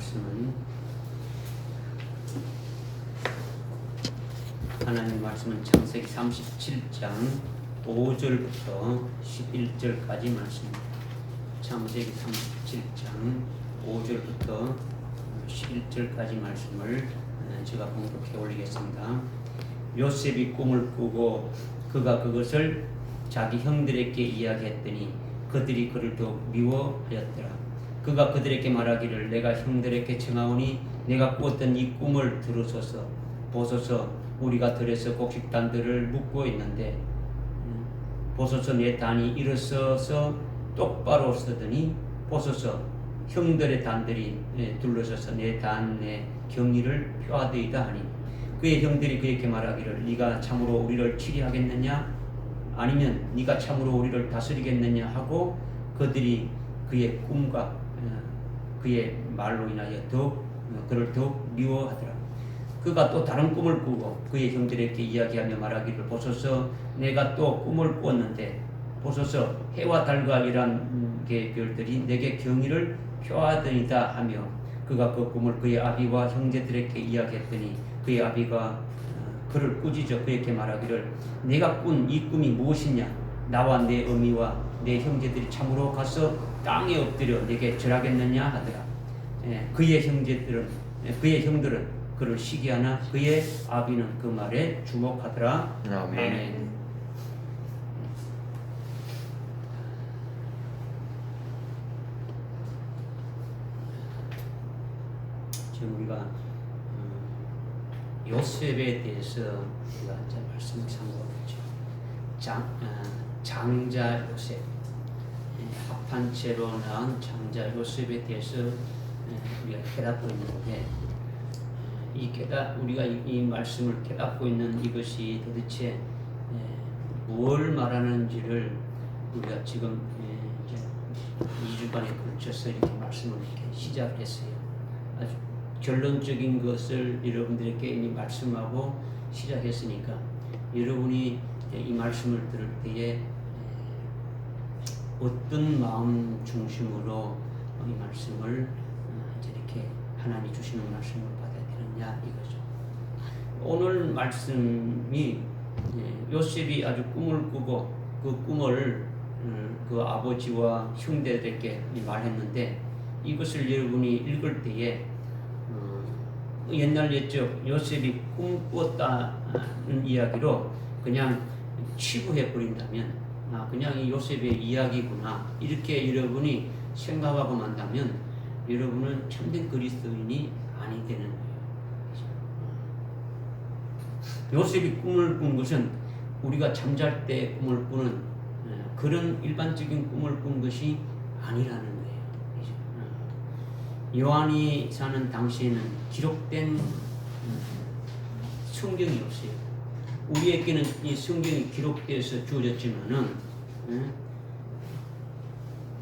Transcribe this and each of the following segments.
말씀은 하나님 말씀은 창세기 37장 5절부터 11절까지 말씀입니다. 창세기 37장 5절부터 11절까지 말씀을 제가 봉독해 올리겠습니다. 요셉이 꿈을 꾸고 그가 그것을 자기 형들에게 이야기했더니 그들이 그를 더욱 미워하였더라. 그가 그들에게 말하기를 내가 형들에게 청하오니 내가 꾸었던 이 꿈을 들으소서. 보소서 우리가 들에서 곡식단들을 묶고 있는데 보소서 내 단이 일어서서 똑바로 서더니 보소서 형들의 단들이 둘러서서 내 단의 경의를 표하되이다 하니 그의 형들이 그에게 말하기를 네가 참으로 우리를 치리하겠느냐 아니면 네가 참으로 우리를 다스리겠느냐 하고 그들이 그의 꿈과 그의 말로 인하여 그를 더욱 미워하더라. 그가 또 다른 꿈을 꾸고 그의 형들에게 이야기하며 말하기를 보소서 내가 또 꿈을 꾸었는데 보소서 해와 달과 이란 개 별들이 내게 경의를 표하더이다 하며 그가 그 꿈을 그의 아비와 형제들에게 이야기했더니 그의 아비가 그를 꾸짖어 그에게 말하기를 내가 꾼 이 꿈이 무엇이냐 나와 내 어미와 내 형제들이 참으로 가서 땅에 엎드려 내게 절하겠느냐 하더라. 그의 형들은 그를 시기하나 그의 아비는 그 말에 주목하더라. 아멘. 지금 우리가 요셉에 대해서 우리가 이제 말씀을 상고하겠죠. 장자 요셉, 합한 채로 낳은 장자 요셉에 대해서 우리가 깨닫고 있는데 우리가 이 말씀을 깨닫고 있는 이것이 도대체 뭘 말하는지를 우리가 지금 이제 2주간에 걸쳐서 이렇게 말씀을 이렇게 시작했어요. 아주 결론적인 것을 여러분들에게 이미 말씀하고 시작했으니까 여러분이 이 말씀을 들을 때에 어떤 마음 중심으로 이 말씀을 이렇게 하나님이 주시는 말씀을 받아야 되느냐 이거죠. 오늘 말씀이 요셉이 아주 꿈을 꾸고 그 꿈을 그 아버지와 형제들에게 말했는데 이것을 여러분이 읽을 때에 옛날 옛적 요셉이 꿈꾸었다는 이야기로 그냥 치부해 버린다면 그냥 이 요셉의 이야기구나 이렇게 여러분이 생각하고 만다면 여러분은 참된 그리스도인이 아니 되는 거예요. 요셉이 꿈을 꾼 것은 우리가 잠잘 때 꿈을 꾸는 그런 일반적인 꿈을 꾼 것이 아니라는 거예요. 요한이 사는 당시에는 기록된 성경이 없어요. 우리에게는 이 성경이 기록돼서 주어졌지만은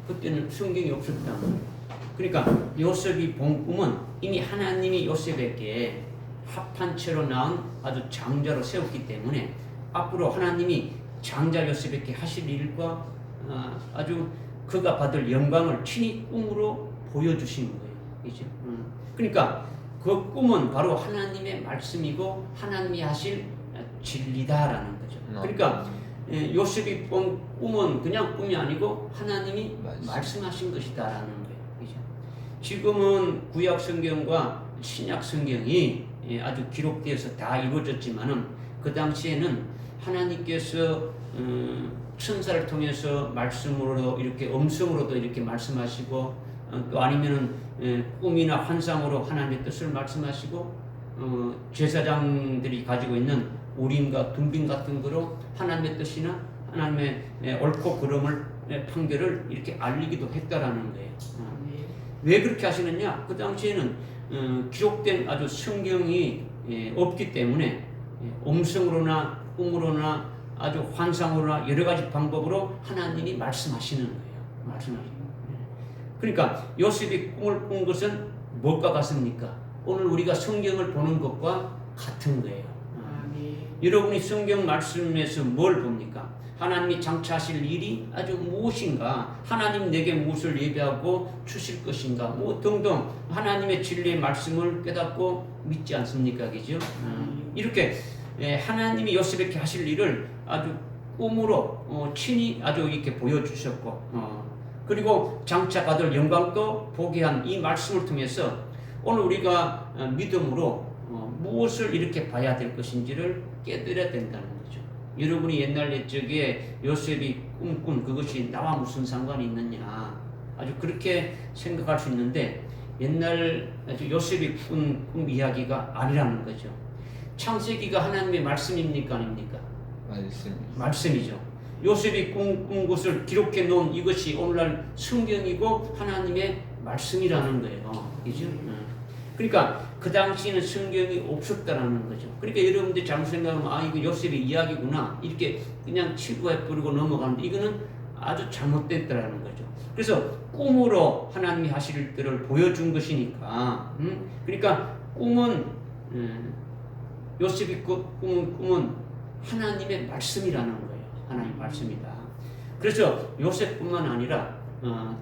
그때는 성경이 없었다. 그러니까 요셉이 본 꿈은 이미 하나님이 요셉에게 합한 채로 낳은 아주 장자로 세웠기 때문에 앞으로 하나님이 장자 요셉에게 하실 일과 아주 그가 받을 영광을 친히 꿈으로 보여주신 거예요. 그죠? 그러니까 그 꿈은 바로 하나님의 말씀이고 하나님이 하실 진리다라는 거죠. 그러니까 요셉이 본 꿈은 그냥 꿈이 아니고 하나님이 말씀하신 것이다라는 거예요. 그죠? 지금은 구약 성경과 신약 성경이 아주 기록되어서 다 이루어졌지만은 그 당시에는 하나님께서 천사를 통해서 말씀으로 이렇게 음성으로도 이렇게 말씀하시고 또 아니면은 꿈이나 환상으로 하나님의 뜻을 말씀하시고 제사장들이 가지고 있는 우림과 둠빔 같은 거로 하나님의 뜻이나 하나님의 옳고 그름을 판결을 이렇게 알리기도 했다라는 거예요. 왜 그렇게 하시느냐? 그 당시에는 기록된 아주 성경이 없기 때문에 음성으로나 꿈으로나 아주 환상으로나 여러 가지 방법으로 하나님이 말씀하시는 거예요. 말씀하시는 거예요. 그러니까 요셉이 꿈을 꾼 것은 뭘까 같습니까? 오늘 우리가 성경을 보는 것과 같은 거예요. 여러분이 성경 말씀에서 뭘 봅니까? 하나님이 장차하실 일이 아주 무엇인가? 하나님 내게 무엇을 예배하고 주실 것인가? 뭐 등등 하나님의 진리의 말씀을 깨닫고 믿지 않습니까? 그죠? 이렇게 하나님이 요셉에게 하실 일을 아주 꿈으로 친히 아주 이렇게 보여주셨고 그리고 장차 받을 영광도 보게 한 이 말씀을 통해서 오늘 우리가 믿음으로 무엇을 이렇게 봐야 될 것인지를 깨달아야 된다는 거죠. 여러분이 옛날 옛적에 요셉이 꿈꾼 그것이 나와 무슨 상관이 있느냐 아주 그렇게 생각할 수 있는데 옛날 아주 요셉이 꾼 꿈 이야기가 아니라는 거죠. 창세기가 하나님의 말씀입니까 아닙니까? 말씀이죠. 요셉이 꿈꾼 것을 기록해 놓은 이것이 오늘날 성경이고 하나님의 말씀이라는 거예요. 그죠? 그러니까 그 당시에는 성경이 없었다라는 거죠. 그러니까 여러분들이 잘못 생각하면 이거 요셉의 이야기구나 이렇게 그냥 치부해버리고 넘어가는데 이거는 아주 잘못됐다라는 거죠. 그래서 꿈으로 하나님이 하실 때를 보여준 것이니까 그러니까 꿈은 요셉이 꿈은 하나님의 말씀이라는 거예요. 하나님의 말씀이다. 그래서 요셉뿐만 아니라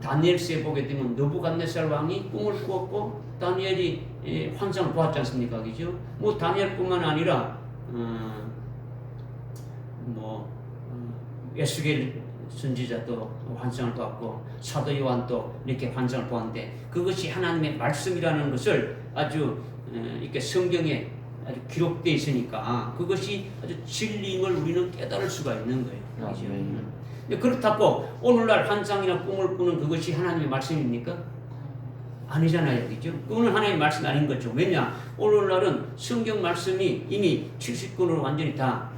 다니엘서에 보게 되면 느부갓네살 왕이 꿈을 꾸었고 다니엘이 환상을 보았지 않습니까? 그죠? 뭐 다니엘뿐만 아니라 에스겔 선지자도 환상을 보았고 사도 요한도 이렇게 환상을 보았는데 그것이 하나님의 말씀이라는 것을 아주 이렇게 성경에 아주 기록되어 있으니까 그것이 아주 진리임을 우리는 깨달을 수가 있는 거예요. 그렇죠? 그렇다고 오늘날 환상이나 꿈을 꾸는 그것이 하나님의 말씀입니까? 아니잖아요. 그죠? 그거는 하나님의 말씀이 아닌 거죠. 왜냐? 오늘날은 성경 말씀이 이미 70권으로 완전히 다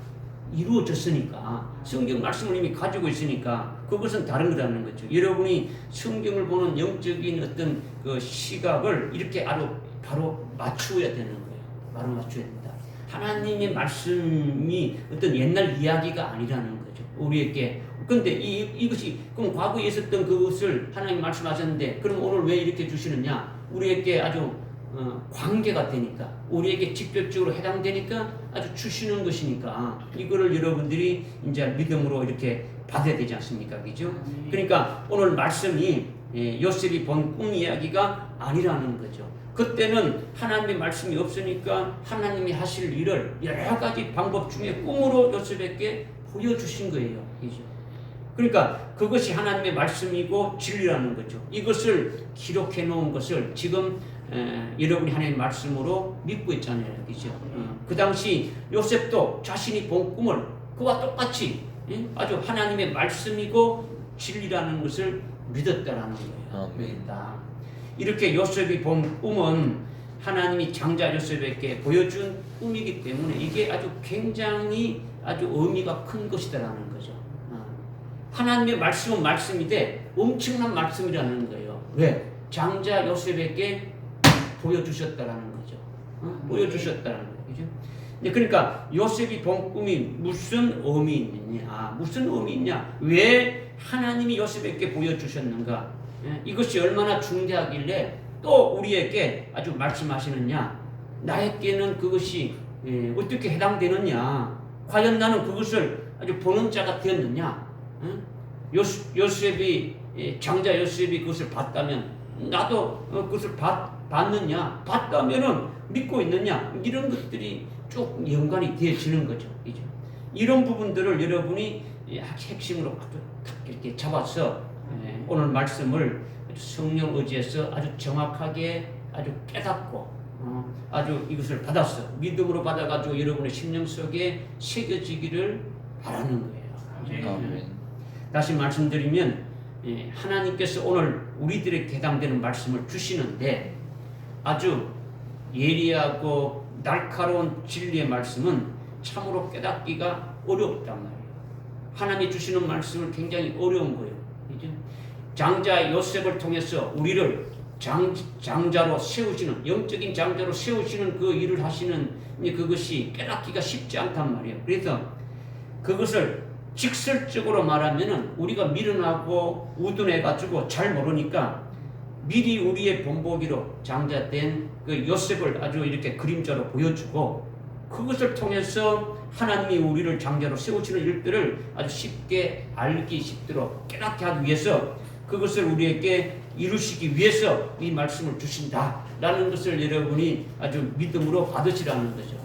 이루어졌으니까 성경 말씀을 이미 가지고 있으니까 그것은 다른 거라는 거죠. 여러분이 성경을 보는 영적인 어떤 그 시각을 이렇게 바로 맞추어야 되는 거예요. 바로 맞춰야 된다. 하나님의 말씀이 어떤 옛날 이야기가 아니라는 거죠. 우리에게. 그런데 이것이 그럼 과거에 있었던 그것을 하나님 말씀하셨는데 그럼 오늘 왜 이렇게 주시느냐? 우리에게 아주 관계가 되니까 우리에게 직접적으로 해당되니까 아주 주시는 것이니까 이거를 여러분들이 이제 믿음으로 이렇게 받아야 되지 않습니까? 그죠? 그러니까 오늘 말씀이 요셉이 본 꿈 이야기가 아니라는 거죠. 그때는 하나님의 말씀이 없으니까 하나님이 하실 일을 여러 가지 방법 중에 꿈으로 요셉에게 보여주신 거예요. 그죠? 그러니까 그것이 하나님의 말씀이고 진리라는 거죠. 이것을 기록해 놓은 것을 지금 여러분이 하나님의 말씀으로 믿고 있잖아요. 그죠? 그 당시 요셉도 자신이 본 꿈을 그와 똑같이 아주 하나님의 말씀이고 진리라는 것을 믿었다라는 거예요. 믿었다. 이렇게 요셉이 본 꿈은 하나님이 장자 요셉에게 보여준 꿈이기 때문에 이게 아주 굉장히 아주 의미가 큰 것이다라는 거죠. 하나님의 말씀은 말씀인데 엄청난 말씀이라는 거예요. 왜? 장자 요셉에게 보여주셨다라는 거죠. 보여주셨다는 거죠. 그죠? 그러니까 요셉이 본 꿈이 무슨 의미 있느냐? 무슨 의미 있냐? 왜 하나님이 요셉에게 보여주셨는가? 이것이 얼마나 중대하길래 또 우리에게 아주 말씀하시느냐? 나에게는 그것이 어떻게 해당되느냐? 과연 나는 그것을 아주 보는 자가 되었느냐? 요셉이 장자 요셉이 그것을 봤다면 나도 그것을 봤느냐? 봤다면은 믿고 있느냐? 이런 것들이 쭉 연관이 되어지는 거죠. 그죠? 이런 부분들을 여러분이 핵심으로 이렇게 잡아서 오늘 말씀을 성령 의지해서 아주 정확하게 아주 깨닫고 아주 이것을 받았어 믿음으로 받아가지고 여러분의 심령 속에 새겨지기를 바라는 거예요. 다시 말씀드리면 하나님께서 오늘 우리들에게 해당되는 말씀을 주시는데 아주 예리하고 날카로운 진리의 말씀은 참으로 깨닫기가 어렵단 말이에요. 하나님이 주시는 말씀을 굉장히 어려운 거예요. 그죠? 장자 요셉을 통해서 우리를 장자로 세우시는 영적인 장자로 세우시는 그 일을 하시는 그것이 깨닫기가 쉽지 않단 말이에요. 그래서 그것을 직설적으로 말하면은 우리가 미련하고 우둔해가지고 잘 모르니까 미리 우리의 본보기로 장자된 그 요셉을 아주 이렇게 그림자로 보여주고 그것을 통해서 하나님이 우리를 장자로 세우시는 일들을 아주 쉽게 알기 쉽도록 깨닫게 하기 위해서 그것을 우리에게 이루시기 위해서 이 말씀을 주신다라는 것을 여러분이 아주 믿음으로 받으시라는 거죠.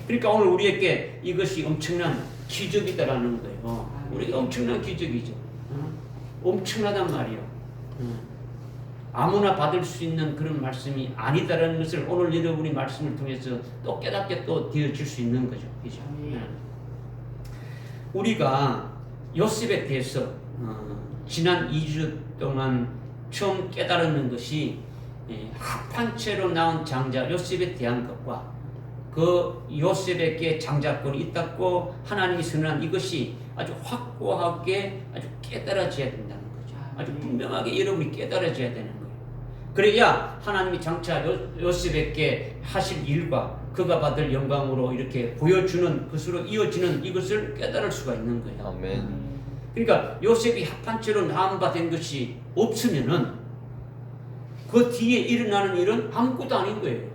그러니까 오늘 우리에게 이것이 엄청난 기적이다라는 거예요. 우리가 엄청난 기적이죠. 엄청나단 말이에요. 아무나 받을 수 있는 그런 말씀이 아니다라는 것을 오늘 여러분이 말씀을 통해서 또 깨닫게 또 되어질 수 있는 거죠. 그죠? 우리가 요셉에 대해서 지난 2주 동안 처음 깨달은 것이 합한 채로 나온 장자 요셉에 대한 것과 그 요셉에게 장자권이 있다고 하나님이 선언한 이것이 아주 확고하게 아주 깨달아져야 된다는 거죠. 아주 분명하게 여러분이 깨달아져야 되는 거예요. 그래야 하나님이 장차 요셉에게 하실 일과 그가 받을 영광으로 이렇게 보여주는 것으로 이어지는 이것을 깨달을 수가 있는 거예요. 아멘. 그러니까 요셉이 합한 채로 낳은 바 된 것이 없으면은 그 뒤에 일어나는 일은 아무것도 아닌 거예요.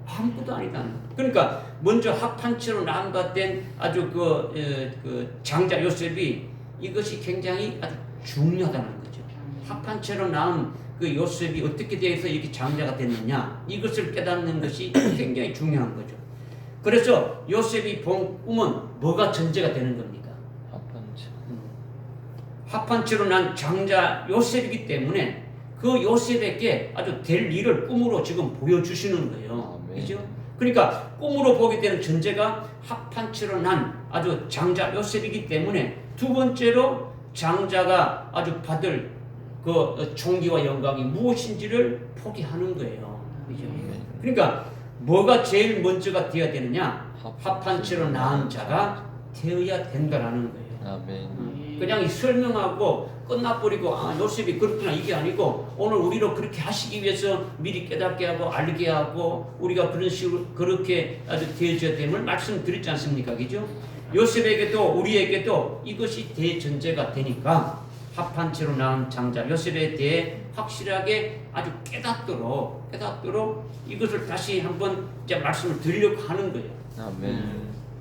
아무것도 아니다. 그러니까 먼저 합한 채로 낳은 바 된 아주 그 장자 요셉이 이것이 굉장히 아주 중요하다는 거죠. 합한 채로 낳은 그 요셉이 어떻게 돼서 이렇게 장자가 됐느냐 이것을 깨닫는 것이 굉장히 중요한 거죠. 그래서 요셉이 본 꿈은 뭐가 전제가 되는 겁니까? 합한 채로 난 장자 요셉이기 때문에 그 요셉에게 아주 될 일을 꿈으로 지금 보여주시는 거예요. 그죠? 그러니까 꿈으로 보게 되는 전제가 합한 채로 난 아주 장자 요셉이기 때문에 두 번째로 장자가 아주 받을 그 존귀와 영광이 무엇인지를 포기하는 거예요. 그죠? 그러니까 뭐가 제일 먼저가 되어야 되느냐? 합한 채로 낳은 자가 되어야 된다라는 거예요. 그냥 설명하고 끝나버리고 요셉이 그렇구나 이게 아니고 오늘 우리로 그렇게 하시기 위해서 미리 깨닫게 하고 알게 하고 우리가 그런 식으로 그렇게 아주 되어져야 됨을 말씀드렸지 않습니까? 그죠? 요셉에게도 우리에게도 이것이 대전제가 되니까 합한 채로 낳은 장자 요셉에 대해 확실하게 아주 깨닫도록 이것을 다시 한번 이제 말씀을 드리려고 하는 거예요.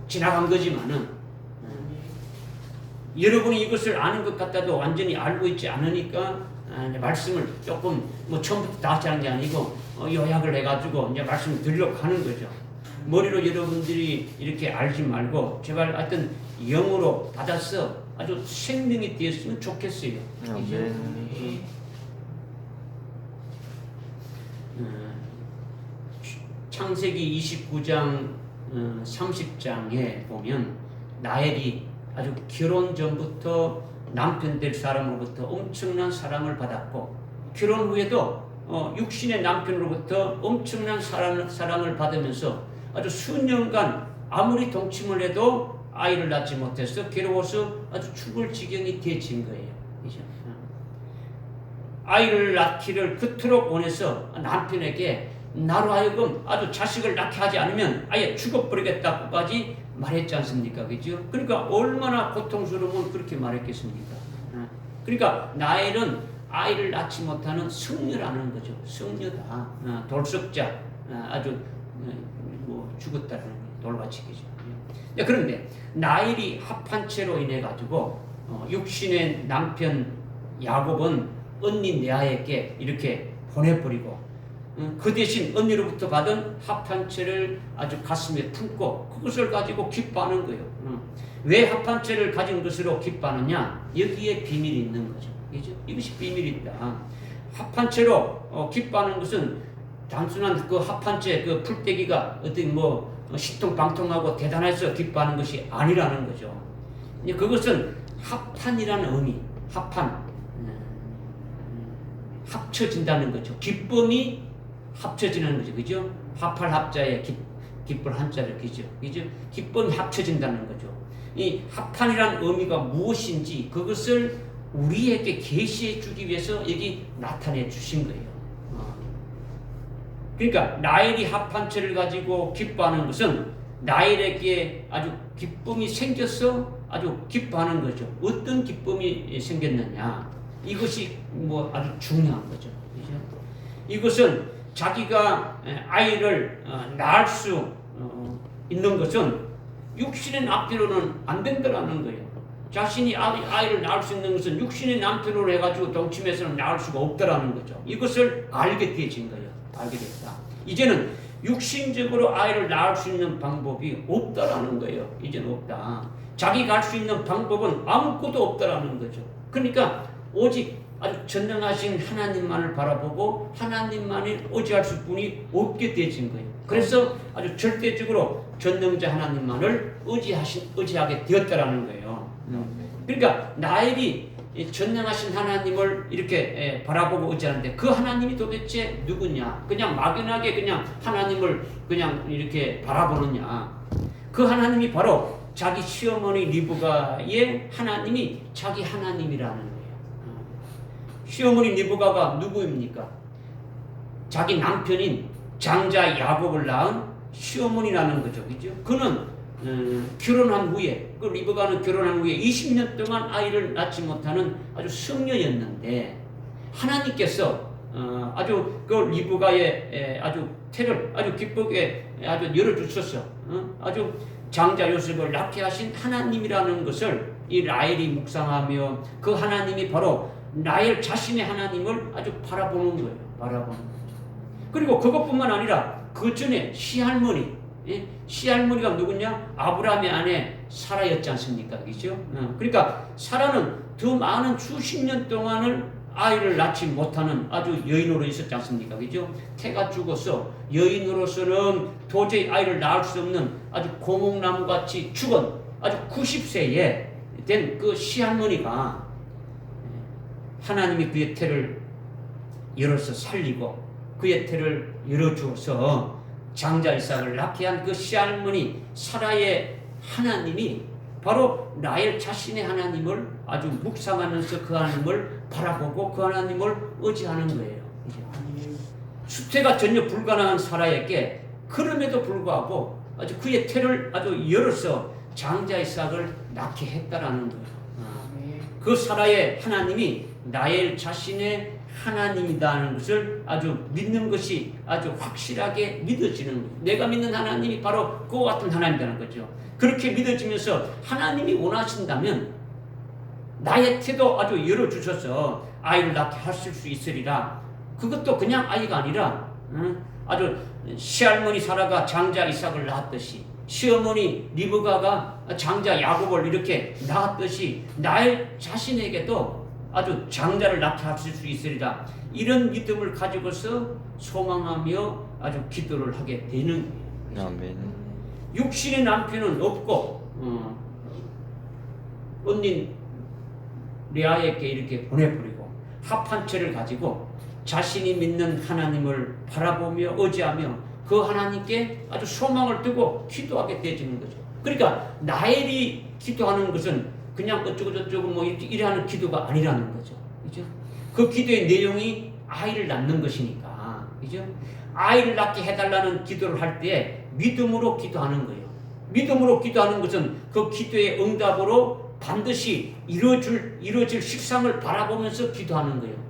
지나간 거지만은 여러분이 이것을 아는 것 같아도 완전히 알고 있지 않으니까 말씀을 조금 뭐 처음부터 다 하는 게 아니고 요약을 해가지고 이제 말씀을 드리려고 하는 거죠. 머리로 여러분들이 이렇게 알지 말고 제발 하여튼 영으로 받아서 아주 생명이 되었으면 좋겠어요. 창세기 29장 30장에 보면 나엘이 아주 결혼 전부터 남편 될 사람으로부터 엄청난 사랑을 받았고 결혼 후에도 육신의 남편으로부터 엄청난 사랑을 받으면서 아주 수년간 아무리 동침을 해도 아이를 낳지 못해서 괴로워서 아주 죽을 지경이 되어진 거예요. 그죠? 아이를 낳기를 그토록 원해서 남편에게 나로 하여금 아주 자식을 낳게 하지 않으면 아예 죽어버리겠다고까지 말했지 않습니까? 그죠? 그러니까 얼마나 고통스러우면 그렇게 말했겠습니까? 그러니까 나엘은 아이를 낳지 못하는 승려라는 거죠. 승려다. 돌석자. 아주 뭐 죽었다는 돌바치기죠. 그런데 나엘이 합한 채로 인해 가지고 육신의 남편 야곱은 언니 레아에게 이렇게 보내버리고 그 대신 언니로부터 받은 합한 채를 아주 가슴에 품고 그것을 가지고 기뻐하는 거예요. 왜 합한 채를 가진 것으로 기뻐하느냐? 여기에 비밀이 있는 거죠. 그죠? 이것이 비밀이 있다. 합한 채로 기뻐하는 것은 단순한 그 합한 채 그 풀떼기가 어떤 뭐 시통방통하고 대단해서 기뻐하는 것이 아니라는 거죠. 그것은 합한이라는 의미, 합쳐진다는 거죠. 기쁨이 합쳐지는 거죠. 그죠? 합할 합자에 기쁠 한자를 그죠? 기쁨이 합쳐진다는 거죠. 이 합한이라는 의미가 무엇인지 그것을 우리에게 계시해 주기 위해서 여기 나타내 주신 거예요. 그러니까 나엘이 합한 채를 가지고 기뻐하는 것은 나엘에게 아주 기쁨이 생겨서 아주 기뻐하는 거죠. 어떤 기쁨이 생겼느냐? 이것이 뭐 아주 중요한 거죠. 그죠? 이것은 자기가 아이를 낳을 수 있는 것은 육신의 남편으로는 안 된다라는 거예요. 자신이 아이를 낳을 수 있는 것은 육신의 남편으로 해가지고 동침해서는 낳을 수가 없다라는 거죠. 이것을 알게 되어진 거예요. 알게 됐다. 이제는 육신적으로 아이를 낳을 수 있는 방법이 없다라는 거예요. 이제는 없다. 자기가 할 수 있는 방법은 아무것도 없다라는 거죠. 그러니까 오직 아주 전능하신 하나님만을 바라보고 하나님만을 의지할 수뿐이 없게 되어진 거예요. 그래서 아주 절대적으로 전능자 하나님만을 의지하게 되었다라는 거예요. 그러니까 나엘이 전능하신 하나님을 이렇게 바라보고 의지하는데 그 하나님이 도대체 누구냐? 그냥 막연하게 그냥 하나님을 그냥 이렇게 바라보느냐? 그 하나님이 바로 자기 시어머니 리브가의 하나님이 자기 하나님이라는 거예요. 시어머니 리브가가 누구입니까? 자기 남편인 장자 야곱을 낳은 시어머니라는 거죠. 그죠? 그는 결혼한 후에, 그 리브가는 결혼한 후에 20년 동안 아이를 낳지 못하는 아주 성녀였는데 하나님께서 아주 그 리브가의 아주 태를 아주 기쁘게 아주 열어주셔서 아주 장자 요셉을 낳게 하신 하나님이라는 것을 이 라헬이 묵상하며 그 하나님이 바로 라헬 자신의 하나님을 아주 바라보는 거예요. 바라보는 거죠. 그리고 그것뿐만 아니라 그 전에 시할머니, 시할머니가 누구냐? 아브라함의 아내 사라였지 않습니까? 그죠? 그러니까 사라는 더 많은 수십 년 동안을 아이를 낳지 못하는 아주 여인으로 있었지 않습니까? 그죠? 태가 죽어서 여인으로서는 도저히 아이를 낳을 수 없는 아주 고목나무같이 죽은 아주 90세에 된 그 시할머니가 하나님이 그의 태를 열어서 살리고 그의 태를 열어주어서 장자 이삭을 낳게 한 그 시할머니 사라의 하나님이 바로 라헬 자신의 하나님을 아주 묵상하면서 그 하나님을 바라보고 그 하나님을 의지하는 거예요. 수태가 전혀 불가능한 사라에게 그럼에도 불구하고 아주 그의 태를 아주 열어서 장자 이삭을 낳게 했다라는 거예요. 그 사라의 하나님이 라헬 자신의 하나님이라는 것을 아주 믿는 것이 아주 확실하게 믿어지는 거예요. 내가 믿는 하나님이 바로 그와 같은 하나님이라는 거죠. 그렇게 믿어지면서 하나님이 원하신다면 나의 태도 아주 열어주셔서 아이를 낳게 하실 수 있으리라. 그것도 그냥 아이가 아니라 아주 시할머니 사라가 장자 이삭을 낳았듯이 시어머니 리브가가 장자 야곱을 이렇게 낳았듯이 나의 자신에게도 아주 장자를 낳게 하실 수 있으리라. 이런 믿음을 가지고서 소망하며 아주 기도를 하게 되는 거예요. 아멘. 육신의 남편은 없고 언니 레아에게 이렇게 보내버리고 합한 채를 가지고 자신이 믿는 하나님을 바라보며 의지하며 그 하나님께 아주 소망을 두고 기도하게 되어지는 거죠. 그러니까 나엘이 기도하는 것은 그냥 어쩌고저쩌고 뭐 이래 하는 기도가 아니라는 거죠. 그죠? 그 기도의 내용이 아이를 낳는 것이니까. 그죠? 아이를 낳게 해달라는 기도를 할 때 믿음으로 기도하는 거예요. 믿음으로 기도하는 것은 그 기도의 응답으로 반드시 이루어질 실상을 바라보면서 기도하는 거예요.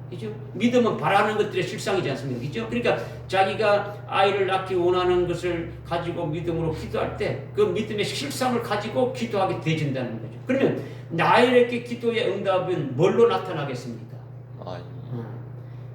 그죠? 믿음은 바라는 것들의 실상이지 않습니까? 그죠? 그러니까 자기가 아이를 낳기 원하는 것을 가지고 믿음으로 기도할 때 그 믿음의 실상을 가지고 기도하게 되어진다는 거죠. 그러면 나엘에게 기도의 응답은 뭘로 나타나겠습니까?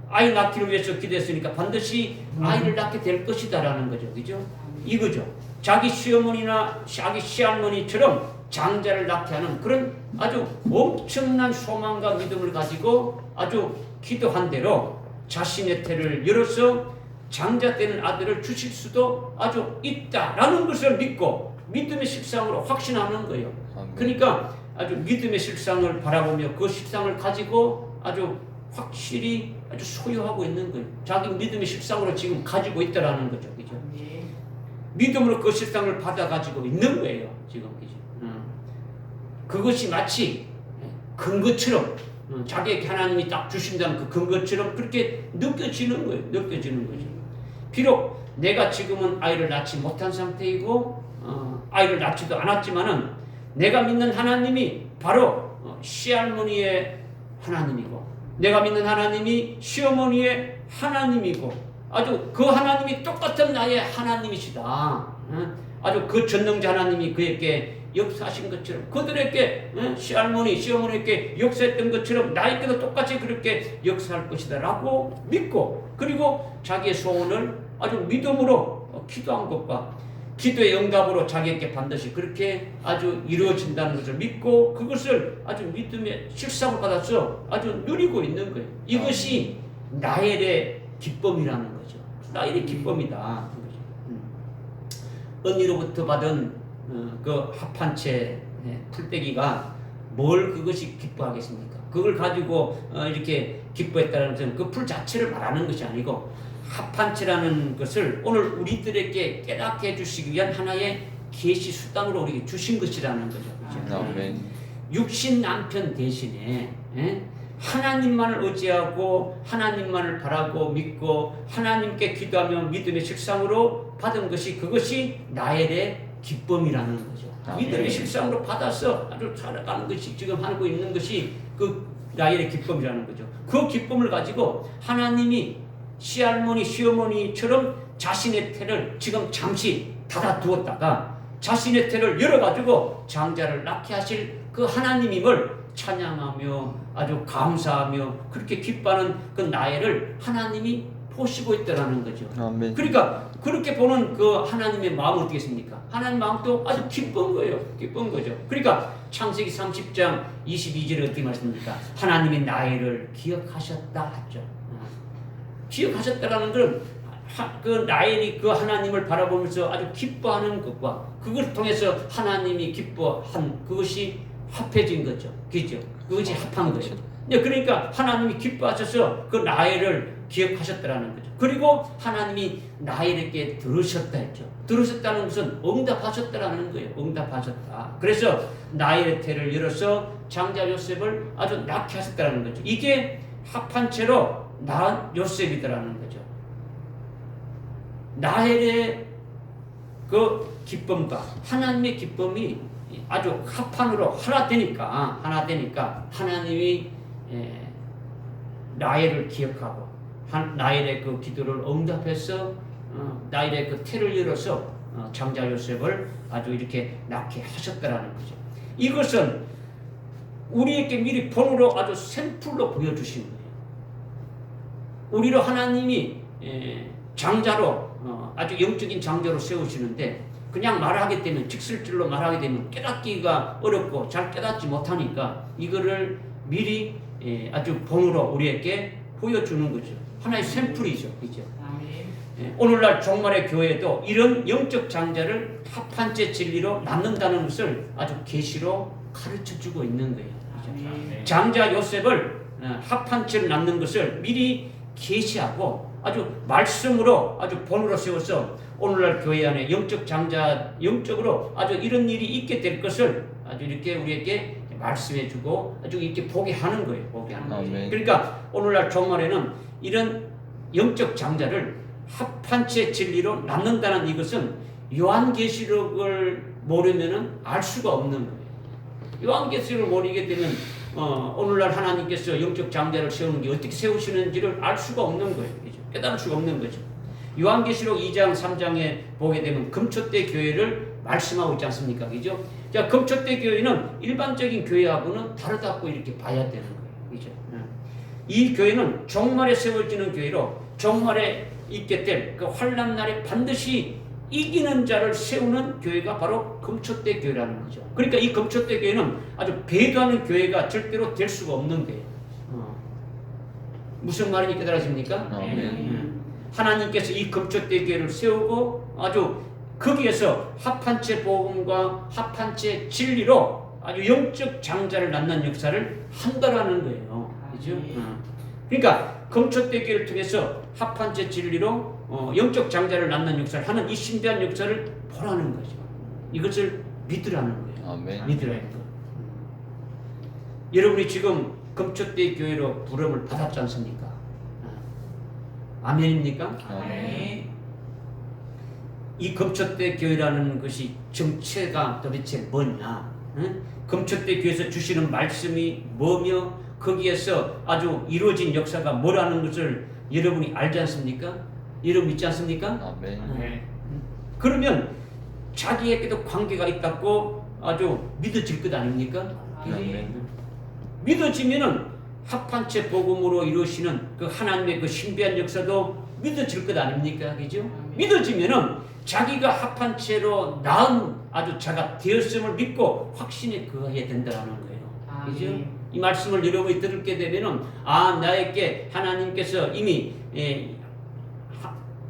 아이 낳기를 위해서 기도했으니까 반드시 아이를 낳게 될 것이다라는 거죠. 그죠? 이거죠. 자기 시어머니나 자기 시할머니처럼 장자를 낳게 하는 그런 아주 엄청난 소망과 믿음을 가지고 아주 기도한 대로 자신의 태를 열어서 장자 되는 아들을 주실 수도 아주 있다라는 것을 믿고 믿음의 실상으로 확신하는 거예요. 그러니까 아주 믿음의 실상을 바라보며 그 실상을 가지고 아주 확실히 아주 소유하고 있는 거예요. 자기 믿음의 실상으로 지금 가지고 있다라는 거죠. 그죠? 믿음으로 그 실상을 받아가지고 있는 거예요. 지금. 그죠? 그것이 마치 근거처럼 자기에게 하나님이 딱 주신다는 그 근거처럼 그렇게 느껴지는 거예요. 느껴지는 거죠. 비록 내가 지금은 아이를 낳지 못한 상태이고 아이를 낳지도 않았지만은 내가 믿는 하나님이 바로 시할머니의 하나님이고 내가 믿는 하나님이 시어머니의 하나님이고 아주 그 하나님이 똑같은 나의 하나님이시다. 아주 그 전능자 하나님이 그에게 역사하신 것처럼 그들에게 시할머니 시어머니에게 역사했던 것처럼 나에게도 똑같이 그렇게 역사할 것이다 라고 믿고, 그리고 자기의 소원을 아주 믿음으로 기도한 것과 기도의 응답으로 자기에게 반드시 그렇게 아주 이루어진다는 것을 믿고 그것을 아주 믿음의 실상을 받아서 아주 누리고 있는 거예요. 이것이 나엘의 기쁨이라는 거죠. 나엘의 기쁨이다. 언니로부터 받은 그 합한 채 풀떼기가 뭘 그것이 기뻐하겠습니까? 그걸 가지고 이렇게 기뻐했다는 것은 그 풀 자체를 말하는 것이 아니고 합한 채라는 것을 오늘 우리들에게 깨닫게 해주시기 위한 하나의 계시 수단으로 우리에게 주신 것이라는 거죠. 그렇죠? 육신 남편 대신에 하나님만을 의지하고 하나님만을 바라고 믿고 하나님께 기도하며 믿음의 실상으로 받은 것이 그것이 나엘의 기쁨이라는 거죠. 믿음의 실상으로 받아서 아주 살아가는 것이 지금 하고 있는 것이 그 나엘의 기쁨이라는 거죠. 그 기쁨을 가지고 하나님이 시할머니 시어머니처럼 자신의 태를 지금 잠시 닫아두었다가 자신의 태를 열어가지고 장자를 낳게 하실 그 하나님임을 찬양하며 아주 감사하며 그렇게 기뻐하는 그 나엘을 하나님이 보시고 있다라는 거죠. 아멘. 그러니까 그렇게 보는 그 하나님의 마음은 어떻겠습니까? 하나님 마음도 아주 기쁜 거예요. 기쁜 거죠. 그러니까 창세기 30장 22절에 어떻게 말씀합니까? 하나님이 나엘을 기억하셨다 하죠. 기억하셨다라는 건 그 나엘이 그 하나님을 바라보면서 아주 기뻐하는 것과 그걸 통해서 하나님이 기뻐한 그것이 합해진 거죠. 그죠? 그것이 합한 거죠. 그러니까 하나님이 기뻐하셔서 그 나엘을 기억하셨다라는 거죠. 그리고 하나님이 나엘에게 들으셨다 했죠. 들으셨다는 것은 응답하셨다라는 거예요. 응답하셨다. 그래서 나엘의 태를 열어서 장자 요셉을 아주 낳게 하셨다라는 거죠. 이게 합한 채로 낳은 요셉이더라는 거죠. 나엘의 그 기쁨과 하나님의 기쁨이 아주 합판으로 하나 되니까 하나님이 나엘을 기억하고 나엘의 그 기도를 응답해서 나엘의 그 태를 열어서 장자 요셉을 아주 이렇게 낳게 하셨다라는 거죠. 이것은 우리에게 미리 본으로 아주 샘플로 보여주신 거예요. 우리를 하나님이 장자로 아주 영적인 장자로 세우시는데 그냥 말하게 되면 직설적으로 말하게 되면 깨닫기가 어렵고 잘 깨닫지 못하니까 이거를 미리 아주 본으로 우리에게 보여주는 거죠. 하나의 샘플이죠. 그죠? 오늘날 종말의 교회도 이런 영적 장자를 합한 채 진리로 낳는다는 것을 아주 계시로 가르쳐주고 있는 거예요. 그죠? 장자 요셉을 합한 채를 낳는 것을 미리 계시하고 아주 말씀으로 아주 본으로 세워서 오늘날 교회 안에 영적 장자 영적으로 아주 이런 일이 있게 될 것을 아주 이렇게 우리에게 말씀해주고 아주 이렇게 보게 하는 거예요. 보게 하는 거예요. 그러니까 오늘날 종말에는 이런 영적 장자를 합한 채 진리로 낳는다는 이것은 요한계시록을 모르면은 알 수가 없는 거예요. 요한계시록을 모르게 되면 오늘날 하나님께서 영적 장자를 세우는 게 어떻게 세우시는지를 알 수가 없는 거예요. 그죠? 깨달을 수가 없는 거죠. 요한계시록 2장 3장에 보게 되면 금초대 교회를 말씀하고 있지 않습니까? 그죠? 자, 금초대 교회는 일반적인 교회하고는 다르다고 이렇게 봐야 되는 거예요. 그죠? 이 교회는 종말에 세워지는 교회로 종말에 있게 될 그 환난 날에 반드시 이기는 자를 세우는 교회가 바로 금초대 교회라는 거죠. 그러니까 이 금초대 교회는 아주 배도하는 교회가 절대로 될 수가 없는 거예요. 무슨 말인지 깨달으십니까? 하나님께서 이 금초대 교회를 세우고 아주 거기에서 합한 채 복음과 합한 채 진리로 아주 영적 장자를 낳는 역사를 한다라는 거예요. 그죠? 그러니까 금초대 교회를 통해서 합한 채 진리로 영적 장자를 낳는 역사를 하는 이 신비한 역사를 보라는 거죠. 이것을 믿으라는 거예요. 아멘. 믿으라는 거. 여러분이 지금 금초대 교회로 부름을 받았지 않습니까? 아멘입니까? 아멘. 이 금초대 교회라는 것이 정체가 도대체 뭐냐? 금초대 교회에서 주시는 말씀이 뭐며 거기에서 아주 이루어진 역사가 뭐라는 것을 여러분이 알지 않습니까? 여러분 믿지 않습니까? 아멘. 네. 그러면 자기에게도 관계가 있다고 아주 믿어질 것 아닙니까? 아멘. 믿어지면은 합한채 복음으로 이루시는 그 하나님의 그 신비한 역사도 믿어질 것 아닙니까? 그죠? 믿어지면은 자기가 합한채로 낳은 아주 자가 되었음을 믿고 확신에 거해야 된다는 거예요. 그죠? 이 말씀을 여러분이 들게 되면은 나에게 하나님께서 이미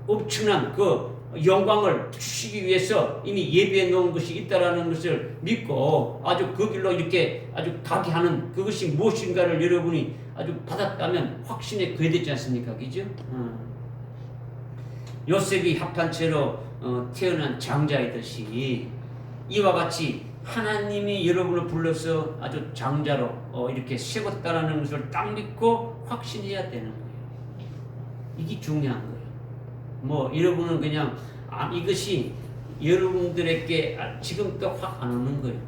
엄청난 그 영광을 주시기 위해서 이미 예비해 놓은 것이 있다라는 것을 믿고 아주 그 길로 이렇게 아주 가게 하는 그것이 무엇인가를 여러분이 아주 받았다면 확신에 거해되지 않습니까? 그죠? 요셉이 합한채로 태어난 장자이듯이 이와 같이 하나님이 여러분을 불러서 아주 장자로 이렇게 세웠다라는 것을 딱 믿고 확신해야 되는 거예요. 이게 중요한 거예요. 뭐 여러분은 그냥 이것이 여러분들에게 지금도 확 안 오는 거예요.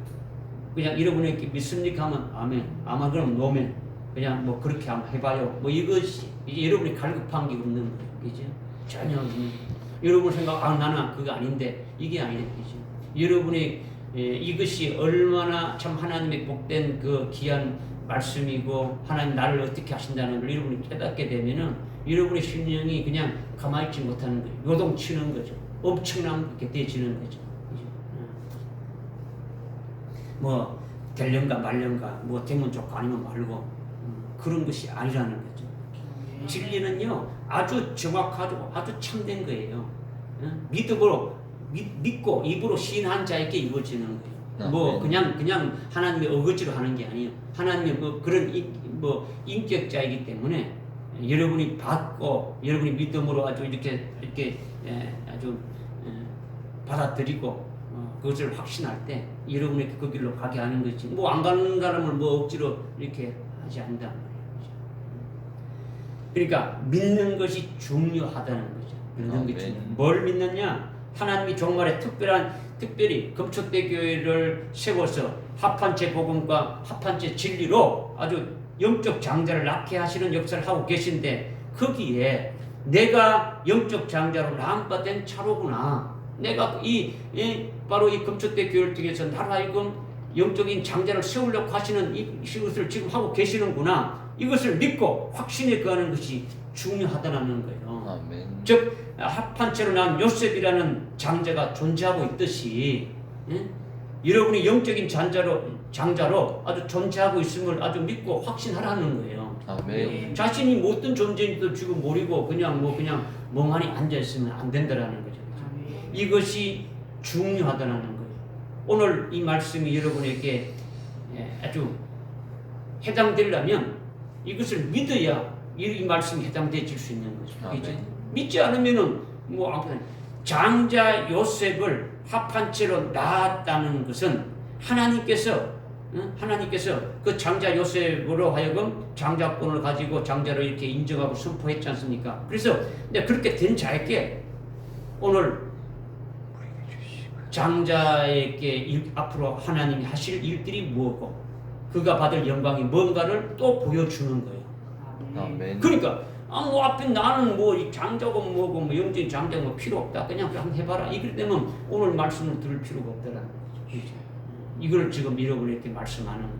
그냥 여러분에게 믿습니까 하면 아멘, 아마 그럼 노멘, 그냥 뭐 그렇게 한번 해봐요. 뭐 이것이 이제 여러분이 갈급한 게 없는 거예요. 그죠? 전혀 없는 거예요. 여러분 생각 나는 그거 아닌데 이게 아니에요. 그죠? 여러분이 이것이 얼마나 참 하나님의 복된 그 귀한 말씀이고 하나님 나를 어떻게 하신다는 걸 여러분이 깨닫게 되면은 여러분의 심령이 그냥 가만히 있지 못하는 거예요. 요동치는 거죠. 엄청난 게 되지는 거죠. 뭐 될련가 말련가 뭐 되면 좋고 아니면 말고 그런 것이 아니라는 거죠. 진리는요 아주 정확하고 아주 참된 거예요. 믿음으로 믿고 입으로 시인한 자에게 이루어지는 거예요. 뭐 그냥 하나님의 어거지로 하는 게 아니에요. 하나님의 뭐 그런 인격자이기 때문에 여러분이 받고 여러분이 믿음으로 아주 이렇게 아주 받아들이고 그것을 확신할 때 여러분이 그 길로 가게 하는 거지. 뭐 안 가는 사람을 뭐 억지로 이렇게 하지 않는단 말이에요. 그러니까 믿는 것이 중요하다는 거죠. 믿는 것이 뭘 믿느냐? 하나님이 종말에 특별히 금초대 교회를 세워서 합한채 복음과 합한채 진리로 아주 영적 장자를 낳게 하시는 역사를 하고 계신데 거기에 내가 영적 장자로 낳음받은 차로구나. 내가 바로 이 금초대 교회를 통해서 나로 하여금 영적인 장자를 세우려고 하시는 이것을 지금 하고 계시는구나. 이것을 믿고 확신에 거하는 것이 중요하다는 거예요. 아멘. 즉 합한채로 낳은 요셉이라는 장자가 존재하고 있듯이 여러분이 영적인 장자로 아주 존재하고 있음을 아주 믿고 확신하라는 거예요. 아멘. 자신이 어떤 존재인지도 지금 모르고 그냥 멍하니 앉아 있으면 안 된다라는 거죠. 이것이 중요하다는 거예요. 오늘 이 말씀이 여러분에게 아주 해당되려면 이것을 믿어야 이 말씀이 해당되질 수 있는 거죠. 그렇죠? 믿지 않으면은 뭐 아무튼 장자 요셉을 합한채로 낳았다는 것은 하나님께서 그 장자 요셉으로 하여금 장자권을 가지고 장자로 이렇게 인정하고 선포했지 않습니까? 그래서 그렇게 된 자에게 오늘 장자에게 앞으로 하나님이 하실 일들이 뭐고 그가 받을 영광이 뭔가를 또 보여주는 거예요. 아멘. 그러니까 뭐 앞에 나는 뭐 이 장자고 뭐고 뭐 영적인 장자고 뭐 필요 없다. 그냥 한번 해봐라. 이럴 때면 오늘 말씀을 들을 필요가 없다라는 거죠. 이걸 지금 여러분에게 말씀하는 거예요.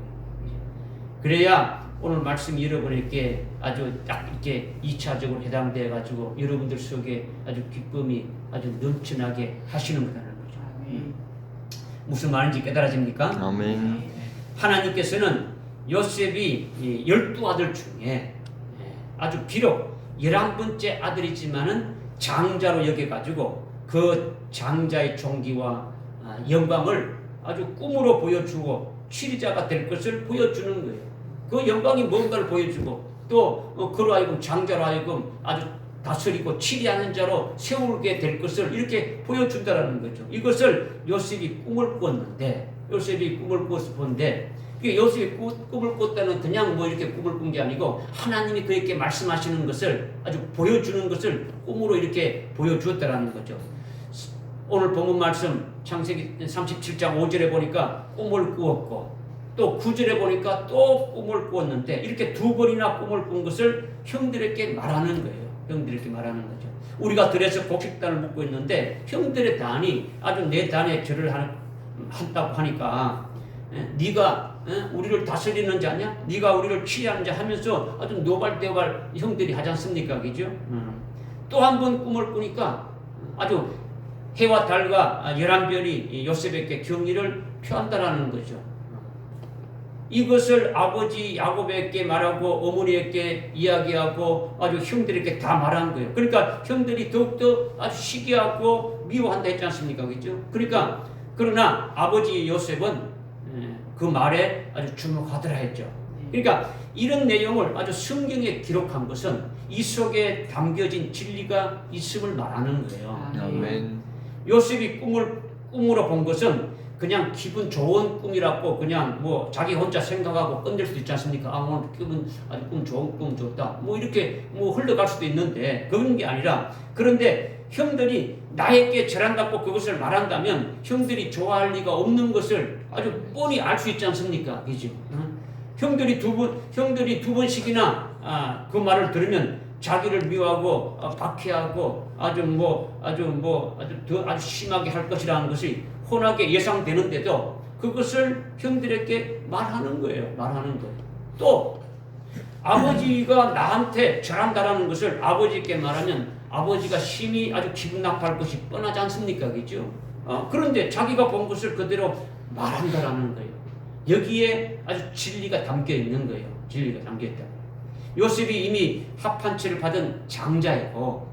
그래야 오늘 말씀 여러분에게 아주 딱 이렇게 2차적으로 해당돼 가지고 여러분들 속에 아주 기쁨이 아주 넘쳐나게 하시는 거라는 거죠. 무슨 말인지 깨달아집니까? 아멘. 하나님께서는 요셉이 12아들 중에 아주 비록 11번째 아들이지만은 장자로 여겨가지고 그 장자의 종기와 영광을 아주 꿈으로 보여주고 치리자가 될 것을 보여주는 거예요. 그 영광이 뭔가를 보여주고 또 그로 하여금 장자로 하여금 아주 다스리고 치리하는 자로 세우게 될 것을 이렇게 보여준다라는 거죠. 이것을 요셉이 꿈을 꿨는데 요셉이 꿈을 꿨다는 그냥 뭐 이렇게 꿈을 꾼 게 아니고 하나님이 그에게 말씀하시는 것을 아주 보여주는 것을 꿈으로 이렇게 보여주었다라는 거죠. 오늘 본문 말씀 창세기 37장 5절에 보니까 꿈을 꾸었고 또 9절에 보니까 또 꿈을 꾸었는데 이렇게 두 번이나 꿈을 꾼 것을 형들에게 말하는 거예요. 형들이 이렇게 말하는 거죠. 우리가 들에서 곡식단을 먹고 있는데 형들의 단이 아주 내 단에 절을 한다고 하니까 네가 우리를 다스리는 자냐? 네가 우리를 치리하는 자 하면서 아주 노발대발 형들이 하지 않습니까? 그죠? 또 한 번 꿈을 꾸니까 아주 해와 달과 11별이 요셉에게 경의를 표한다라는 거죠. 이것을 아버지 야곱에게 말하고 어머니에게 이야기하고 아주 형들에게 다 말한 거예요. 그러니까 형들이 더욱더 아주 시기하고 미워한다 했지 않습니까? 그죠? 그러니까 그러나 아버지 요셉은 그 말에 아주 주목하더라 했죠. 그러니까 이런 내용을 아주 성경에 기록한 것은 이 속에 담겨진 진리가 있음을 말하는 거예요. 아멘. 요셉이 꿈으로 본 것은 그냥 기분 좋은 꿈이라고 그냥 뭐 자기 혼자 생각하고 끝낼 수도 있지 않습니까? 아, 오늘 기분 아주 꿈 좋은 꿈 좋다. 뭐 이렇게 뭐 흘러갈 수도 있는데 그런 게 아니라 그런데 형들이 나에게 절한다고 그것을 말한다면 형들이 좋아할 리가 없는 것을 아주 뻔히 알 수 있지 않습니까? 그죠? 형들이 두 번씩이나 그 말을 들으면 자기를 미워하고 박해하고 아주 심하게 할 것이라는 것이 훤하게 예상되는데도 그것을 형들에게 말하는 거예요. 또 아버지가 나한테 절한다라는 것을 아버지께 말하면 아버지가 심히 아주 기분 나빠할 것이 뻔하지 않습니까? 그죠? 그런데 자기가 본 것을 그대로 말한다라는 거예요. 여기에 아주 진리가 담겨 있는 거예요. 진리가 담겨 있다. 요셉이 이미 합판체를 받은 장자이고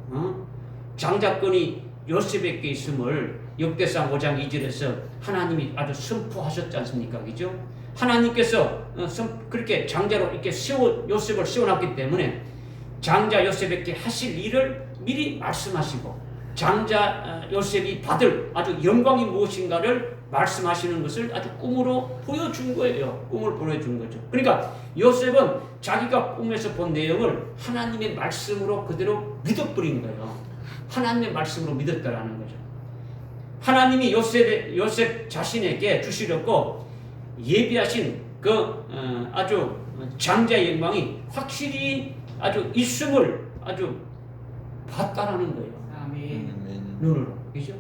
장자권이 요셉에게 있음을 역대상 5장 2절에서 하나님이 아주 선포하셨지 않습니까? 그죠? 하나님께서 그렇게 장자로 이렇게 요셉을 세워놨기 때문에 장자 요셉에게 하실 일을 미리 말씀하시고 장자 요셉이 받을 아주 영광이 무엇인가를 말씀하시는 것을 아주 꿈으로 보여준 거예요. 꿈을 보여준 거죠. 그러니까 요셉은 자기가 꿈에서 본 내용을 하나님의 말씀으로 그대로 믿어버린 거예요. 하나님의 말씀으로 믿었다라는 거죠. 하나님이 요셉 자신에게 주시려고 예비하신 그 아주 장자의 영광이 확실히 아주 있음을 아주 봤다라는 거예요. 아멘. 눈으로. 그죠?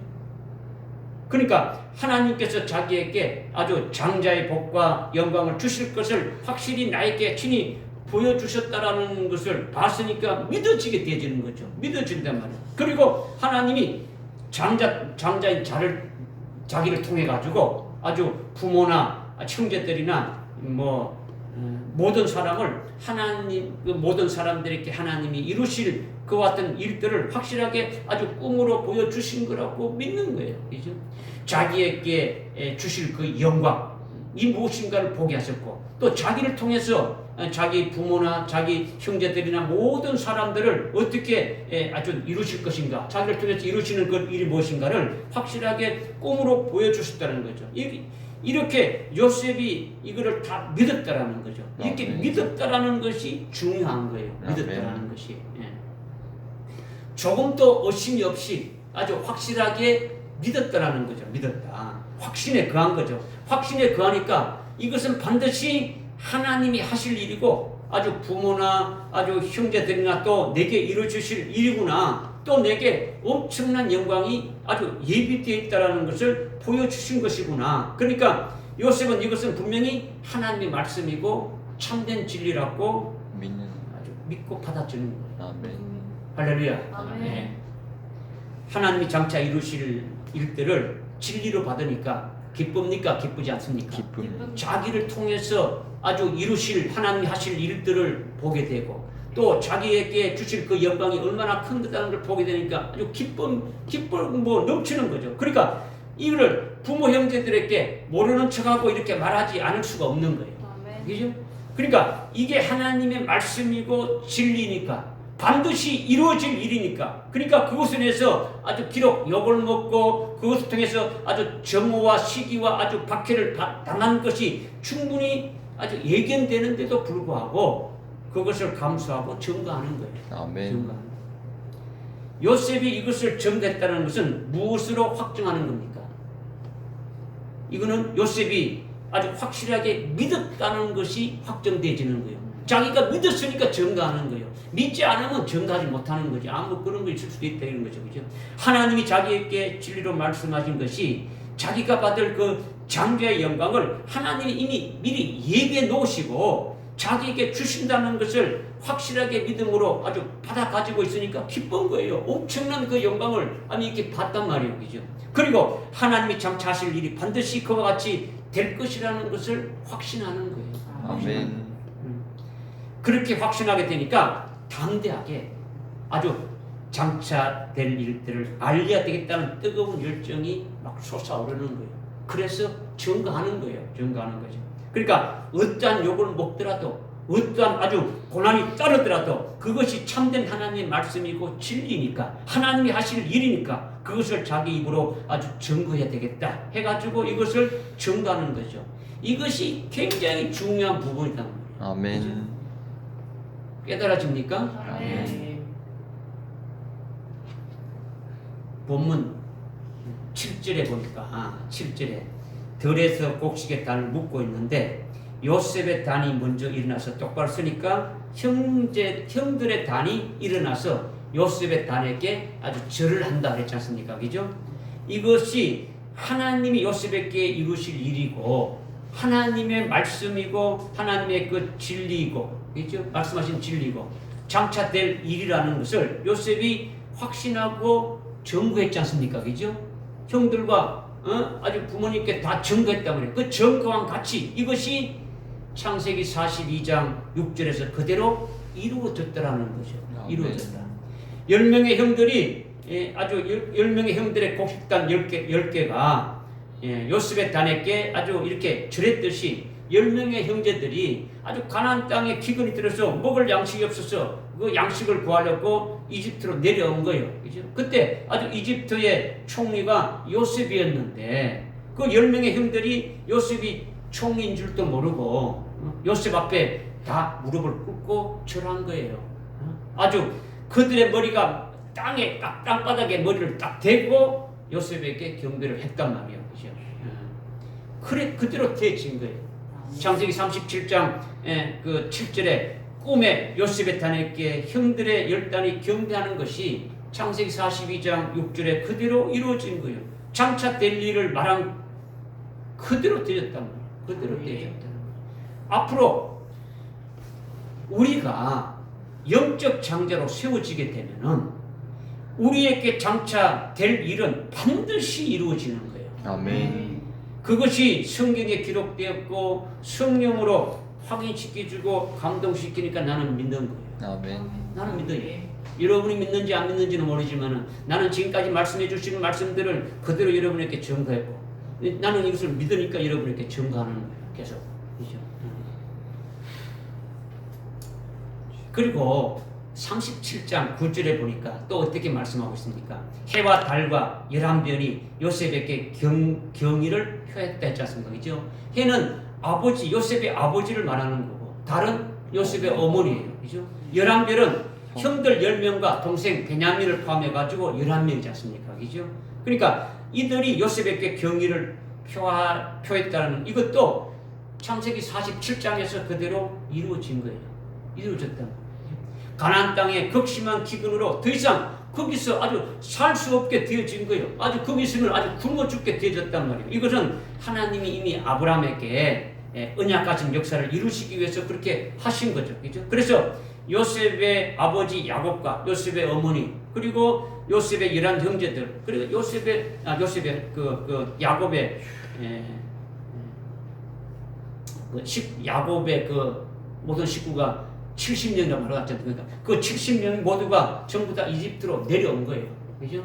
그러니까 하나님께서 자기에게 아주 장자의 복과 영광을 주실 것을 확실히 나에게 친히 보여주셨다라는 것을 봤으니까 믿어지게 되어지는 거죠. 믿어진단 말이에요. 그리고 하나님이 장자인 자기를 통해 가지고 아주 부모나 형제들이나 모든 사람을 모든 사람들에게 하나님이 이루실 그와 같은 일들을 확실하게 아주 꿈으로 보여주신 거라고 믿는 거예요. 그죠? 자기에게 주실 그 영광, 이 무엇인가를 보게 하셨고, 또 자기를 통해서 자기 부모나 자기 형제들이나 모든 사람들을 어떻게 아주 이루실 것인가, 자기를 통해서 이루시는 그 일이 무엇인가를 확실하게 꿈으로 보여주셨다는 거죠. 이렇게 요셉이 이거를 다 믿었다라는 거죠. 이렇게 믿었다라는 것이 중요한 거예요. 믿었다라는 것이. 조금 더 의심이 없이 아주 확실하게 믿었다라는 거죠. 믿었다. 확신에 거한 거죠. 확신에 거하니까 이것은 반드시 하나님이 하실 일이고 아주 부모나 아주 형제들이나 또 내게 이루어주실 일이구나. 또 내게 엄청난 영광이 아주 예비되어 있다는 것을 보여주신 것이구나. 그러니까 요셉은 이것은 분명히 하나님의 말씀이고 참된 진리라고 아주 믿고 받아주는 거예요. 아멘. 할렐루야. 아멘. 하나님이 장차 이루실 일들을 진리로 받으니까 기쁩니까? 기쁘지 않습니까? 기쁨. 자기를 통해서 아주 이루실 하나님이 하실 일들을 보게 되고 또 자기에게 주실 그 영광이 얼마나 큰 거다는 걸 보게 되니까 아주 기쁨 넘치는 거죠. 그러니까 이거를 부모 형제들에게 모르는 척하고 이렇게 말하지 않을 수가 없는 거예요. 그죠? 그러니까 이게 하나님의 말씀이고 진리니까 반드시 이루어질 일이니까. 그러니까 그것에 대해서 아주 비록 욕을 먹고 그것을 통해서 아주 정오와 시기와 아주 박해를 당한 것이 충분히 아주 예견되는데도 불구하고 그것을 감수하고 증거하는 거예요. 아멘. 증거하는 거예요. 요셉이 이것을 증거했다는 것은 무엇으로 확증하는 겁니까? 이거는 요셉이 아주 확실하게 믿었다는 것이 확정되어지는 거예요. 자기가 믿었으니까 증거하는 거예요. 믿지 않으면 증거하지 못하는 거지. 아무 그런 거 있을 수도 있다 이런 거죠. 그죠? 하나님이 자기에게 진리로 말씀하신 것이 자기가 받을 그 장자의 영광을 하나님이 이미 미리 예비해 놓으시고 자기에게 주신다는 것을 확실하게 믿음으로 아주 받아 가지고 있으니까 기쁜 거예요. 엄청난 그 영광을 아니 이렇게 봤단 말이에요. 그죠? 그리고 하나님이 장차 하실 일이 반드시 그와 같이 될 것이라는 것을 확신하는 거예요. 아멘. 그렇게 확신하게 되니까 담대하게 아주 장차 될 일들을 알려야 되겠다는 뜨거운 열정이 막 솟아오르는 거예요. 그래서 증거하는 거예요. 증거하는 거죠. 그러니까 어떠한 욕을 먹더라도 어떠한 아주 고난이 따르더라도 그것이 참된 하나님의 말씀이고 진리니까 하나님이 하실 일이니까 그것을 자기 입으로 아주 증거해야 되겠다 해가지고 이것을 증거하는 거죠. 이것이 굉장히 중요한 부분이다. 아멘. 깨달아집니까? 아멘. 본문 7절에 보니까 7절에 들에서 곡식의 단을 묶고 있는데 요셉의 단이 먼저 일어나서 똑바로 서니까 형들의 단이 일어나서 요셉의 단에게 아주 절을 한다 그랬지 않습니까? 그죠? 이것이 하나님이 요셉에게 이루실 일이고 하나님의 말씀이고 하나님의 그 진리이고 그죠? 말씀하신 진리고 장차 될 일이라는 것을 요셉이 확신하고 증거했지 않습니까? 그죠? 형들과 아주 부모님께 다 증거했단 말이에요. 그 증거와 같이 이것이 창세기 42장 6절에서 그대로 이루어졌다라는 거죠. 이루어졌다. 10명의 형들이 아주 10명의 형들의 곡식단 10개가 요셉의 단에게 아주 이렇게 절했듯이 10명의 형제들이 아주 가나안 땅에 기근이 들어서 먹을 양식이 없어서 그 양식을 구하려고 이집트로 내려온 거예요. 그죠? 그때 아주 이집트의 총리가 요셉이었는데 그 10명의 형들이 요셉이 총리인 줄도 모르고 요셉 앞에 다 무릎을 꿇고 절한 거예요. 아주 그들의 머리가 땅에 딱 땅바닥에 머리를 딱 대고 요셉에게 경배를 했단 말이에요. 그죠? 그래 그대로 되어진 거예요. 창세기 37장 그 7절에 꿈에 요셉의 단에게 형들의 10단이 경배하는 것이 창세기 42장 6절에 그대로 이루어진 거예요. 장차 될 일을 말한 그대로 되었단 말이에요. 그대로 되었다는 거예요. 앞으로 우리가 영적 장자로 세워지게 되면은 우리에게 장차 될 일은 반드시 이루어지는 거예요. 아멘. 그것이 성경에 기록되었고 성령으로 확인시켜주고 감동시키니까 나는 믿는 거예요. 아멘. 나는 믿어요. 여러분이 믿는지 안 믿는지는 모르지만 나는 지금까지 말씀해 주시는 말씀들을 그대로 여러분에게 증거했고 나는 이것을 믿으니까 여러분에게 증거하는 거예요. 계속. 그렇죠? 그리고 37장 9절에 보니까 또 어떻게 말씀하고 있습니까? 해와 달과 11별이 요셉에게 경의를 표했다 했지 않습니까? 그죠? 해는 아버지, 요셉의 아버지를 말하는 거고 달은 요셉의 어머니예요. 그죠? 11별은 형들 10명과 동생 베냐민을 포함해가지고 11명이지 않습니까? 그죠? 그러니까 이들이 요셉에게 경의를 표했다는 이것도 창세기 47장에서 그대로 이루어진 거예요. 이루어졌다는 거예요. 가나안 땅에 극심한 기근으로 더 이상 거기서 아주 살 수 없게 되어진 거예요. 아주 거기서는 아주 굶어 죽게 되어졌단 말이에요. 이것은 하나님이 이미 아브라함에게 언약 가진 역사를 이루시기 위해서 그렇게 하신 거죠. 그죠? 그래서 요셉의 아버지 야곱과 요셉의 어머니 그리고 요셉의 11 형제들 그리고 요셉의 야곱의 야곱의 그 모든 식구가 70명이라고 말하지 않습니까? 그 70명이 모두가 전부 다 이집트로 내려온 거예요. 그죠?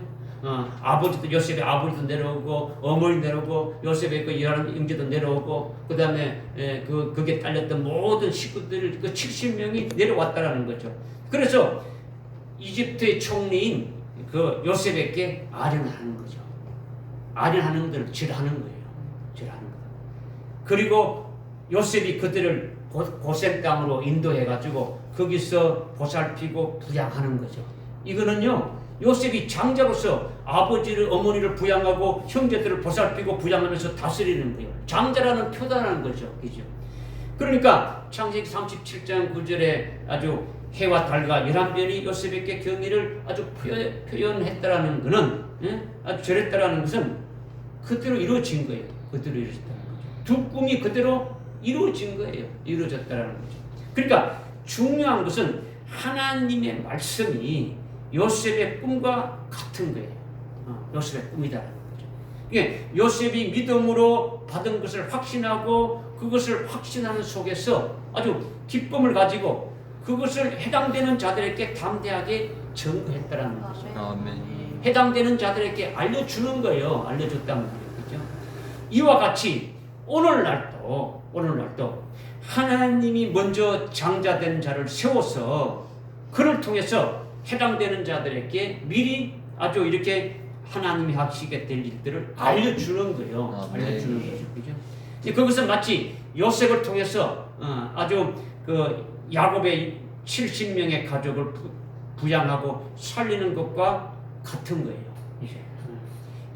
아버지도 요셉의 아버지도 내려오고 어머니 내려오고 요셉의 그 11 형제도 내려오고 그 다음에 그게 딸렸던 모든 식구들 그 70명이 내려왔다라는 거죠. 그래서 이집트의 총리인 그 요셉에게 아련하는 거죠. 아련하는 것을 절하는 거예요. 절하는 거. 그리고 요셉이 그들을 고센 땅으로 인도해가지고 거기서 보살피고 부양하는 거죠. 이거는요 요셉이 장자로서 아버지를 어머니를 부양하고 형제들을 보살피고 부양하면서 다스리는 거예요. 장자라는 표단하는 거죠. 그죠? 그러니까 창세기 37장 9절에 아주 해와 달과 11별이 요셉에게 경의를 아주 표현했다라는 것은 아주 저랬다라는 것은 그대로 이루어진 거예요. 그대로 이루어졌다는 거죠. 두 꿈이 그대로 이루어진 거예요. 이루어졌다라는 거죠. 그러니까 중요한 것은 하나님의 말씀이 요셉의 꿈과 같은 거예요. 요셉의 꿈이다라는 거죠. 이게 요셉이 믿음으로 받은 것을 확신하고 그것을 확신하는 속에서 아주 기쁨을 가지고 그것을 해당되는 자들에게 담대하게 전거했다라는 거죠. 아멘. 해당되는 자들에게 알려주는 거예요. 알려줬다는 거예요. 그죠? 이와 같이 오늘날도 하나님이 먼저 장자된 자를 세워서 그를 통해서 해당되는 자들에게 미리 아주 이렇게 하나님이 하시게 될 일들을 알려주는 거예요. 알려주는 거죠. 그죠? 그것은 마치 요셉을 통해서 아주 그 야곱의 70명의 가족을 부양하고 살리는 것과 같은 거예요. 이제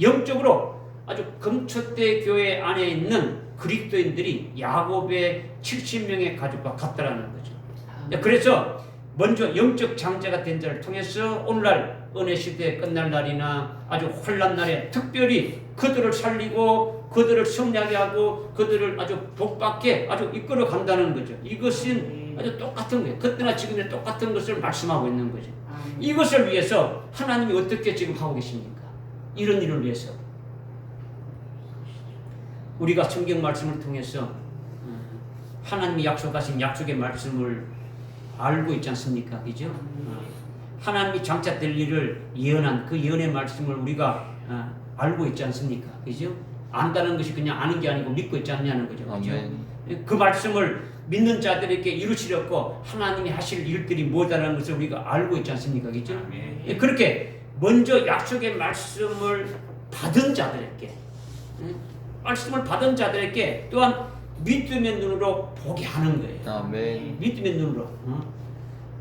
영적으로 아주 금초대 교회 안에 있는 그리스도인들이 야곱의 70명의 가족과 같다라는 거죠. 그래서 먼저 영적 장자가 된 자를 통해서 오늘날 은혜 시대 끝날 날이나 아주 혼란 날에 특별히 그들을 살리고 그들을 성장하게 하고 그들을 아주 복받게 아주 이끌어 간다는 거죠. 이것은 아주 똑같은 거예요. 그때나 지금이나 똑같은 것을 말씀하고 있는 거죠. 이것을 위해서 하나님이 어떻게 지금 하고 계십니까? 이런 일을 위해서 우리가 성경 말씀을 통해서 하나님이 약속하신 약속의 말씀을 알고 있지 않습니까? 그죠? 하나님이 장차될 일을 예언한 그 예언의 말씀을 우리가 알고 있지 않습니까? 그죠? 안다는 것이 그냥 아는 게 아니고 믿고 있지 않냐는 거죠. 그죠? 그 말씀을 믿는 자들에게 이루시려고 하나님이 하실 일들이 뭐다라는 것을 우리가 알고 있지 않습니까? 그죠? 그렇게 먼저 약속의 말씀을 받은 자들에게 또한 믿음의 눈으로 보게 하는 거예요. 아멘. 믿음의 눈으로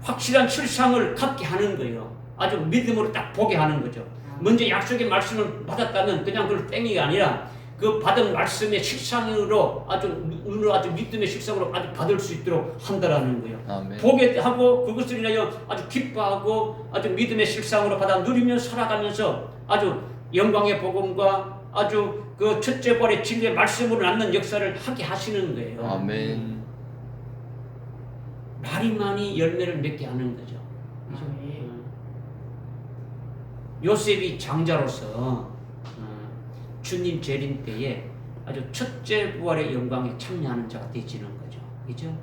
확실한 실상을 갖게 하는 거예요. 아주 믿음으로 딱 보게 하는 거죠. 먼저 약속의 말씀을 받았다면 그냥 그걸 땡이가 아니라 그 받은 말씀의 실상으로 아주 믿음의 실상으로 아주 받을 수 있도록 한다라는 거예요. 아멘. 보게 하고 그것을 인하여 아주 기뻐하고 아주 믿음의 실상으로 받아 누리며 살아가면서 아주 영광의 복음과 아주 그 첫째 부활의 진리의 말씀으로 낳는 역사를 하게 하시는 거예요. 아멘. 말이 많이 열매를 맺게 하는 거죠. 요셉이 장자로서 주님 재림 때에 아주 첫째 부활의 영광에 참여하는 자가 되지는 거죠. 그죠?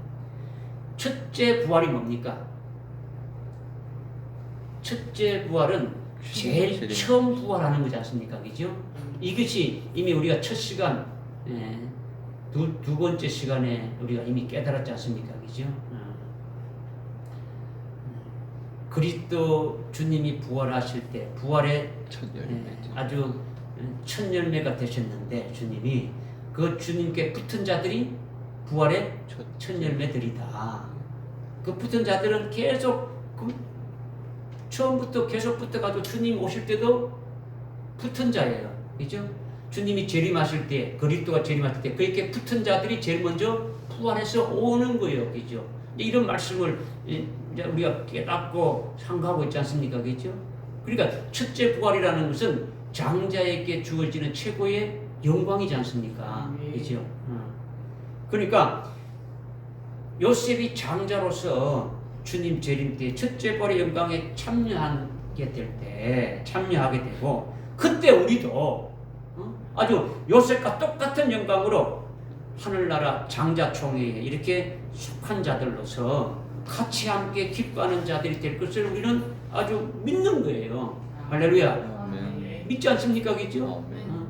첫째 부활이 뭡니까? 첫째 부활은 제일 처음 부활하는 거지 않습니까? 그죠? 이것이 이미 우리가 첫 시간, 두 번째 시간에 우리가 이미 깨달았지 않습니까? 그죠? 그리스도 주님이 부활하실 때 부활의 첫 열매. 아주 첫 열매가 되셨는데 주님이 그 주님께 붙은 자들이 부활의 첫 열매들이다. 그 붙은 자들은 계속 처음부터 계속 붙어가지고 주님 오실 때도 붙은 자예요. 그죠? 주님이 재림하실 때, 그리스도가 재림하실 때 그렇게 붙은 자들이 제일 먼저 부활해서 오는 거예요. 그죠? 이런 말씀을 이제 우리가 깨닫고 상고하고 있지 않습니까? 그죠? 그러니까 첫째 부활이라는 것은 장자에게 주어지는 최고의 영광이지 않습니까? 그죠? 그러니까 요셉이 장자로서 주님 재림 때 첫째 부활의 영광에 참여하게 되고 그때 우리도 아주 요셉과 똑같은 영광으로 하늘나라 장자총회에 이렇게 속한 자들로서 같이 함께 기뻐하는 자들이 될 것을 우리는 아주 믿는 거예요. 할렐루야. 아멘. 믿지 않습니까? 그죠? 아멘.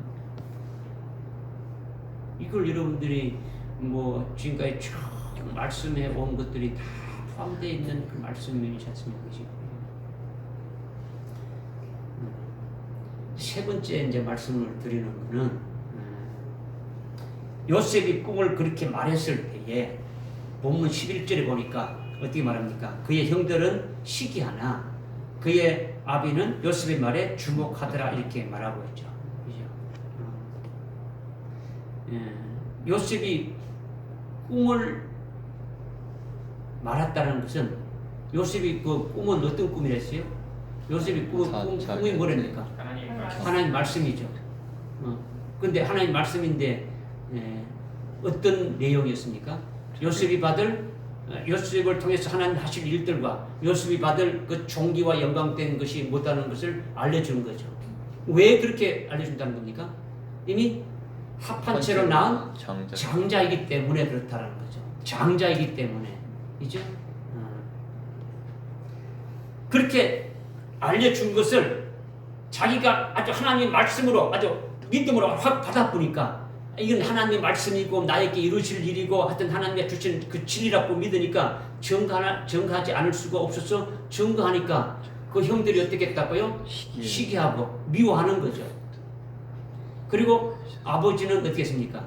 이걸 여러분들이 뭐 지금까지 쭉 말씀해 온 것들이 다 포함되어 있는 그 말씀이지 않습니까? 세 번째 이제 말씀을 드리는 것은 요셉이 꿈을 그렇게 말했을 때에 본문 11절에 보니까 어떻게 말합니까? 그의 형들은 시기하나 그의 아비는 요셉의 말에 주목하더라 이렇게 말하고 있죠. 그죠? 요셉이 꿈을 말았다는 것은 요셉이 그 꿈은 어떤 꿈이랬어요? 요셉이 꿈이 뭐랍니까? 하나님 말씀이죠. 근데 하나님 말씀인데 어떤 내용이었습니까? 요셉을 통해서 하나님 하실 일들과 요셉이 받을 그 존귀와 영광된 것이 뭐다는 것을 알려주는 거죠. 왜 그렇게 알려준다는 겁니까? 이미 합한채로 낳은 장자이기 때문에 그렇다는 거죠. 장자이기 때문에. 이죠? 그렇게 알려준 것을 자기가 아주 하나님 말씀으로 아주 믿음으로 확 받아보니까 이건 하나님 말씀이고 나에게 이루실 일이고 하여튼 하나님이 주신 그 진리라고 믿으니까 증거하지 않을 수가 없어서 증거하니까 그 형들이 어떻게 했다고요? 시기하고 미워하는 거죠. 그리고 아버지는 어떻게 했습니까?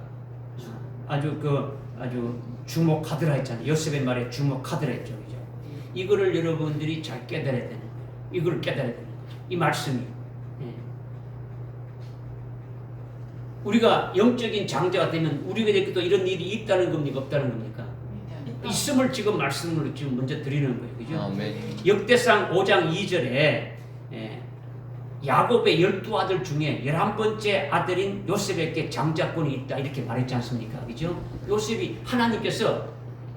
아주 주목하더라 했잖아요. 요셉의 말에 주목하더라 했죠. 그죠? 이거를 여러분들이 잘 깨달아야 되는 거예요. 이걸 깨달아야 되는 거예요. 이 말씀이. 우리가 영적인 장자가 되면 우리에게 또 이런 일이 있다는 겁니까? 없다는 겁니까? 있음을 지금 말씀으로 지금 먼저 드리는 거예요. 그죠? 아멘. 역대상 5장 2절에 야곱의 12아들 중에 11번째 아들인 요셉에게 장자권이 있다 이렇게 말했지 않습니까? 그죠? 요셉이 하나님께서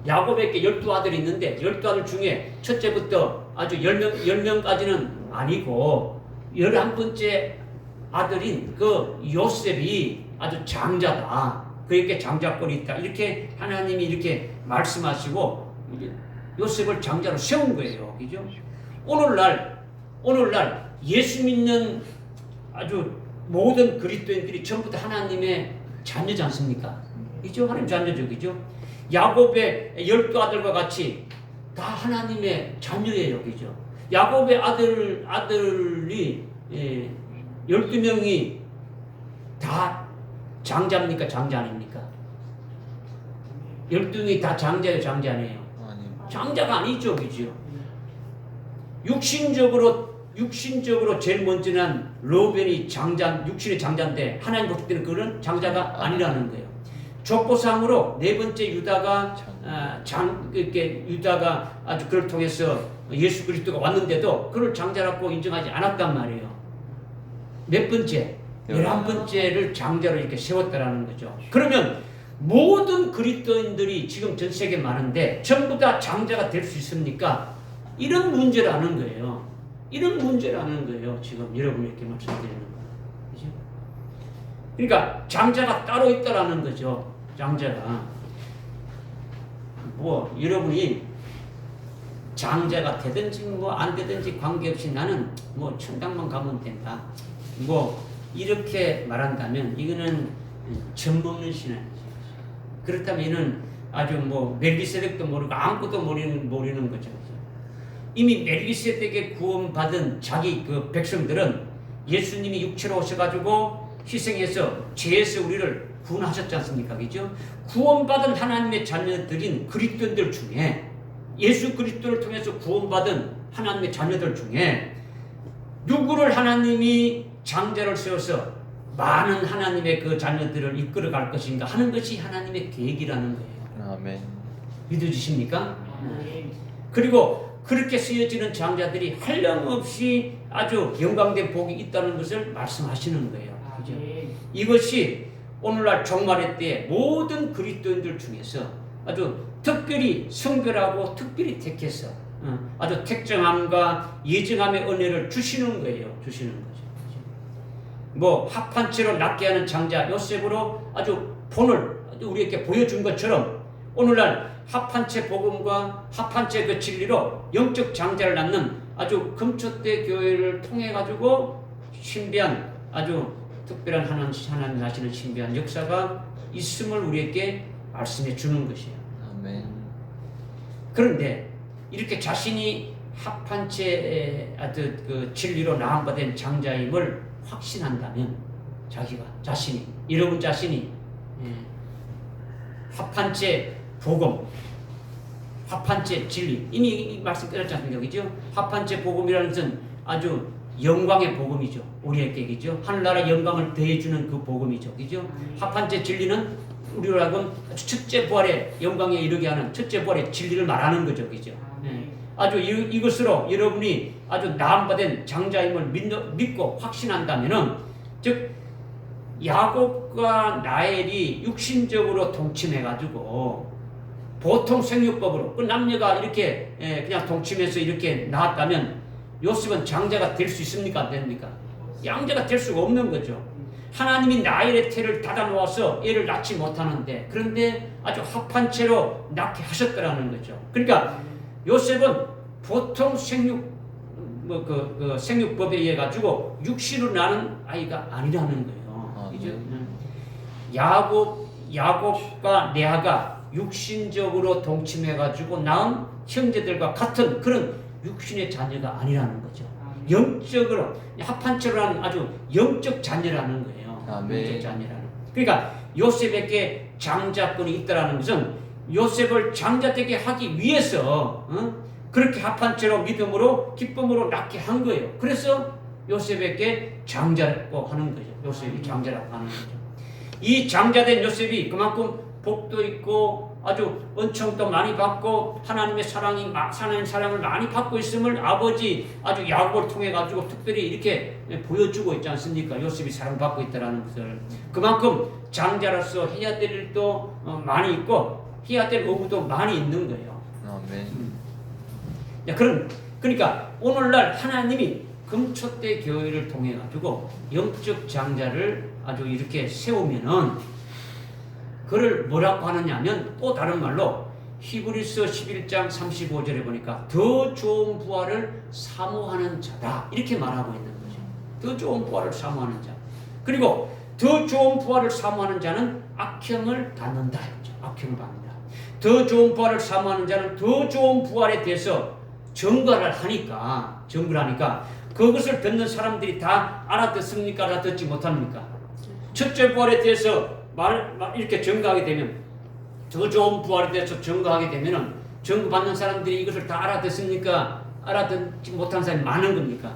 야곱에게 12아들이 있는데 12아들 중에 첫째부터 아주 10명까지는 아니고 11번째 아들인 그 요셉이 아주 장자다. 그에게 장자권이 있다. 이렇게 하나님이 이렇게 말씀하시고 요셉을 장자로 세운 거예요. 그죠? 오늘날 예수 믿는 아주 모든 그리스도인들이 전부 다 하나님의 자녀지 않습니까? 그죠? 하나님 자녀죠. 그죠? 야곱의 12아들과 같이 다 하나님의 자녀예요. 그죠? 야곱의 아들이 12명이 다 장자입니까? 장자 아닙니까? 12명이 다 장자예요? 장자 아니에요? 장자가 아니죠. 그죠? 육신적으로 제일 먼저는 로벤이 육신의 장자인데 하나님 보실 때는 그런 장자가 아니라는 거예요. 족보상으로 네 번째 유다가 유다가 아주 그를 통해서 예수 그리스도가 왔는데도 그를 장자라고 인정하지 않았단 말이에요. 몇 번째? 11번째를 장자로 이렇게 세웠다라는 거죠. 그러면 모든 그리스도인들이 지금 전 세계에 많은데 전부 다 장자가 될 수 있습니까? 이런 문제라는 거예요. 이런 문제라는 거예요. 지금 여러분에게 말씀드리는 거예요. 그죠? 그러니까 장자가 따로 있다라는 거죠. 장자가. 여러분이 장자가 되든지 안 되든지 관계없이 나는 천당만 가면 된다. 이렇게 말한다면 이거는 전먹는 신앙이죠. 그렇다면 이는 아주 멜기세덱도 모르고 아무것도 모르는 거죠. 이미 멜기세덱에 구원받은 자기 그 백성들은 예수님이 육체로 오셔가지고 희생해서 죄에서 우리를 구원하셨지 않습니까? 그죠? 구원받은 하나님의 자녀들인 그리스도인들 중에 예수 그리스도를 통해서 구원받은 하나님의 자녀들 중에 누구를 하나님이 장자를 세워서 많은 하나님의 그 자녀들을 이끌어 갈 것인가 하는 것이 하나님의 계획이라는 거예요. 아멘. 믿어지십니까? 그리고 그렇게 쓰여지는 장자들이 한량없이 아주 영광된 복이 있다는 것을 말씀하시는 거예요. 그죠? 이것이 오늘날 종말의 때에 모든 그리스도인들 중에서 아주 특별히 성별하고 특별히 택해서 아주 택정함과 예정함의 은혜를 주시는 거예요. 주시는 거죠. 합한 채로 낫게 하는 장자 요셉으로 아주 본을 우리에게 보여준 것처럼 오늘날 합한채 복음과 합한채 그 진리로 영적 장자를 낳는 아주 금초대 교회를 통해 가지고 신비한 아주 특별한 하나님 하시는 신비한 역사가 있음을 우리에게 말씀해 주는 것이에요. 아멘. 그런데 이렇게 자신이 합한채 그 진리로 나음받은 장자임을 확신한다면 여러분 자신이 합한채 복음, 합한채 진리 이미 말씀 끝났지 않습니까? 그죠? 합한채 복음이라는 것은 아주 영광의 복음이죠. 우리에게 그죠? 하늘나라 영광을 더해주는 그 복음이죠. 그죠? 합한채 진리는 우리로 하여금 첫째 부활의 영광에 이르게 하는 첫째 부활의 진리를 말하는 거죠, 그죠? 예. 아주 이것으로 여러분이 아주 나음받은 장자임을 믿고 확신한다면은, 즉 야곱과 라헬이 육신적으로 동침해가지고 보통 생육법으로 그 남녀가 이렇게 그냥 동침해서 이렇게 낳았다면 요셉은 장자가 될 수 있습니까? 안 됩니까? 양자가 될 수가 없는 거죠. 하나님이 라헬의 태를 닫아 놓아서 애를 낳지 못하는데, 그런데 아주 합한 채로 낳게 하셨더라는 거죠. 그러니까 요셉은 보통 생육법에 의해 가지고 육신으로 나는 아이가 아니라는 거예요. 그죠? 야곱과 레아가 육신적으로 동침해 가지고 낳은 형제들과 같은 그런 육신의 자녀가 아니라는 거죠. 영적으로 합한 채로 나는 아주 영적 자녀라는 거예요. 영적 자녀라는. 그러니까 요셉에게 장자권이 있다라는 것은 요셉을 장자되게 하기 위해서 그렇게 합한 채로 믿음으로 기쁨으로 낳게 한 거예요. 그래서 요셉에게 장자라고 하는 거죠. 요셉이 장자라고 하는 거죠. 이 장자된 요셉이 그만큼 복도 있고 아주 은총도 많이 받고 하나님의 사랑을 많이 받고 있음을 아버지 아주 야곱을 통해 가지고 특별히 이렇게 보여주고 있지 않습니까? 요셉이 사랑받고 있다는 것을. 그만큼 장자로서 해야 될 일도 많이 있고 해야 될 의무도 많이 있는 거예요. 그러니까 오늘날 하나님이 금초대 교회를 통해 가지고 영적 장자를 아주 이렇게 세우면은 그를 뭐라고 하느냐면 또 다른 말로 히브리서 11장 35절에 보니까 더 좋은 부활을 사모하는 자다 이렇게 말하고 있는 거죠. 더 좋은 부활을 사모하는 자. 그리고 더 좋은 부활을 사모하는 자는 악형을 받는다 했죠. 악형을 받는다. 더 좋은 부활을 사모하는 자는 더 좋은 부활에 대해서 증거를 하니까 그것을 듣는 사람들이 다 알아듣습니까? 알아듣지 못합니까? 첫째 부활에 대해서 이렇게 증거하게 되면, 더 좋은 부활에 대해서 증거하게 되면은 증거받는 사람들이 이것을 다 알아듣습니까? 알아듣지 못하는 사람이 많은 겁니까?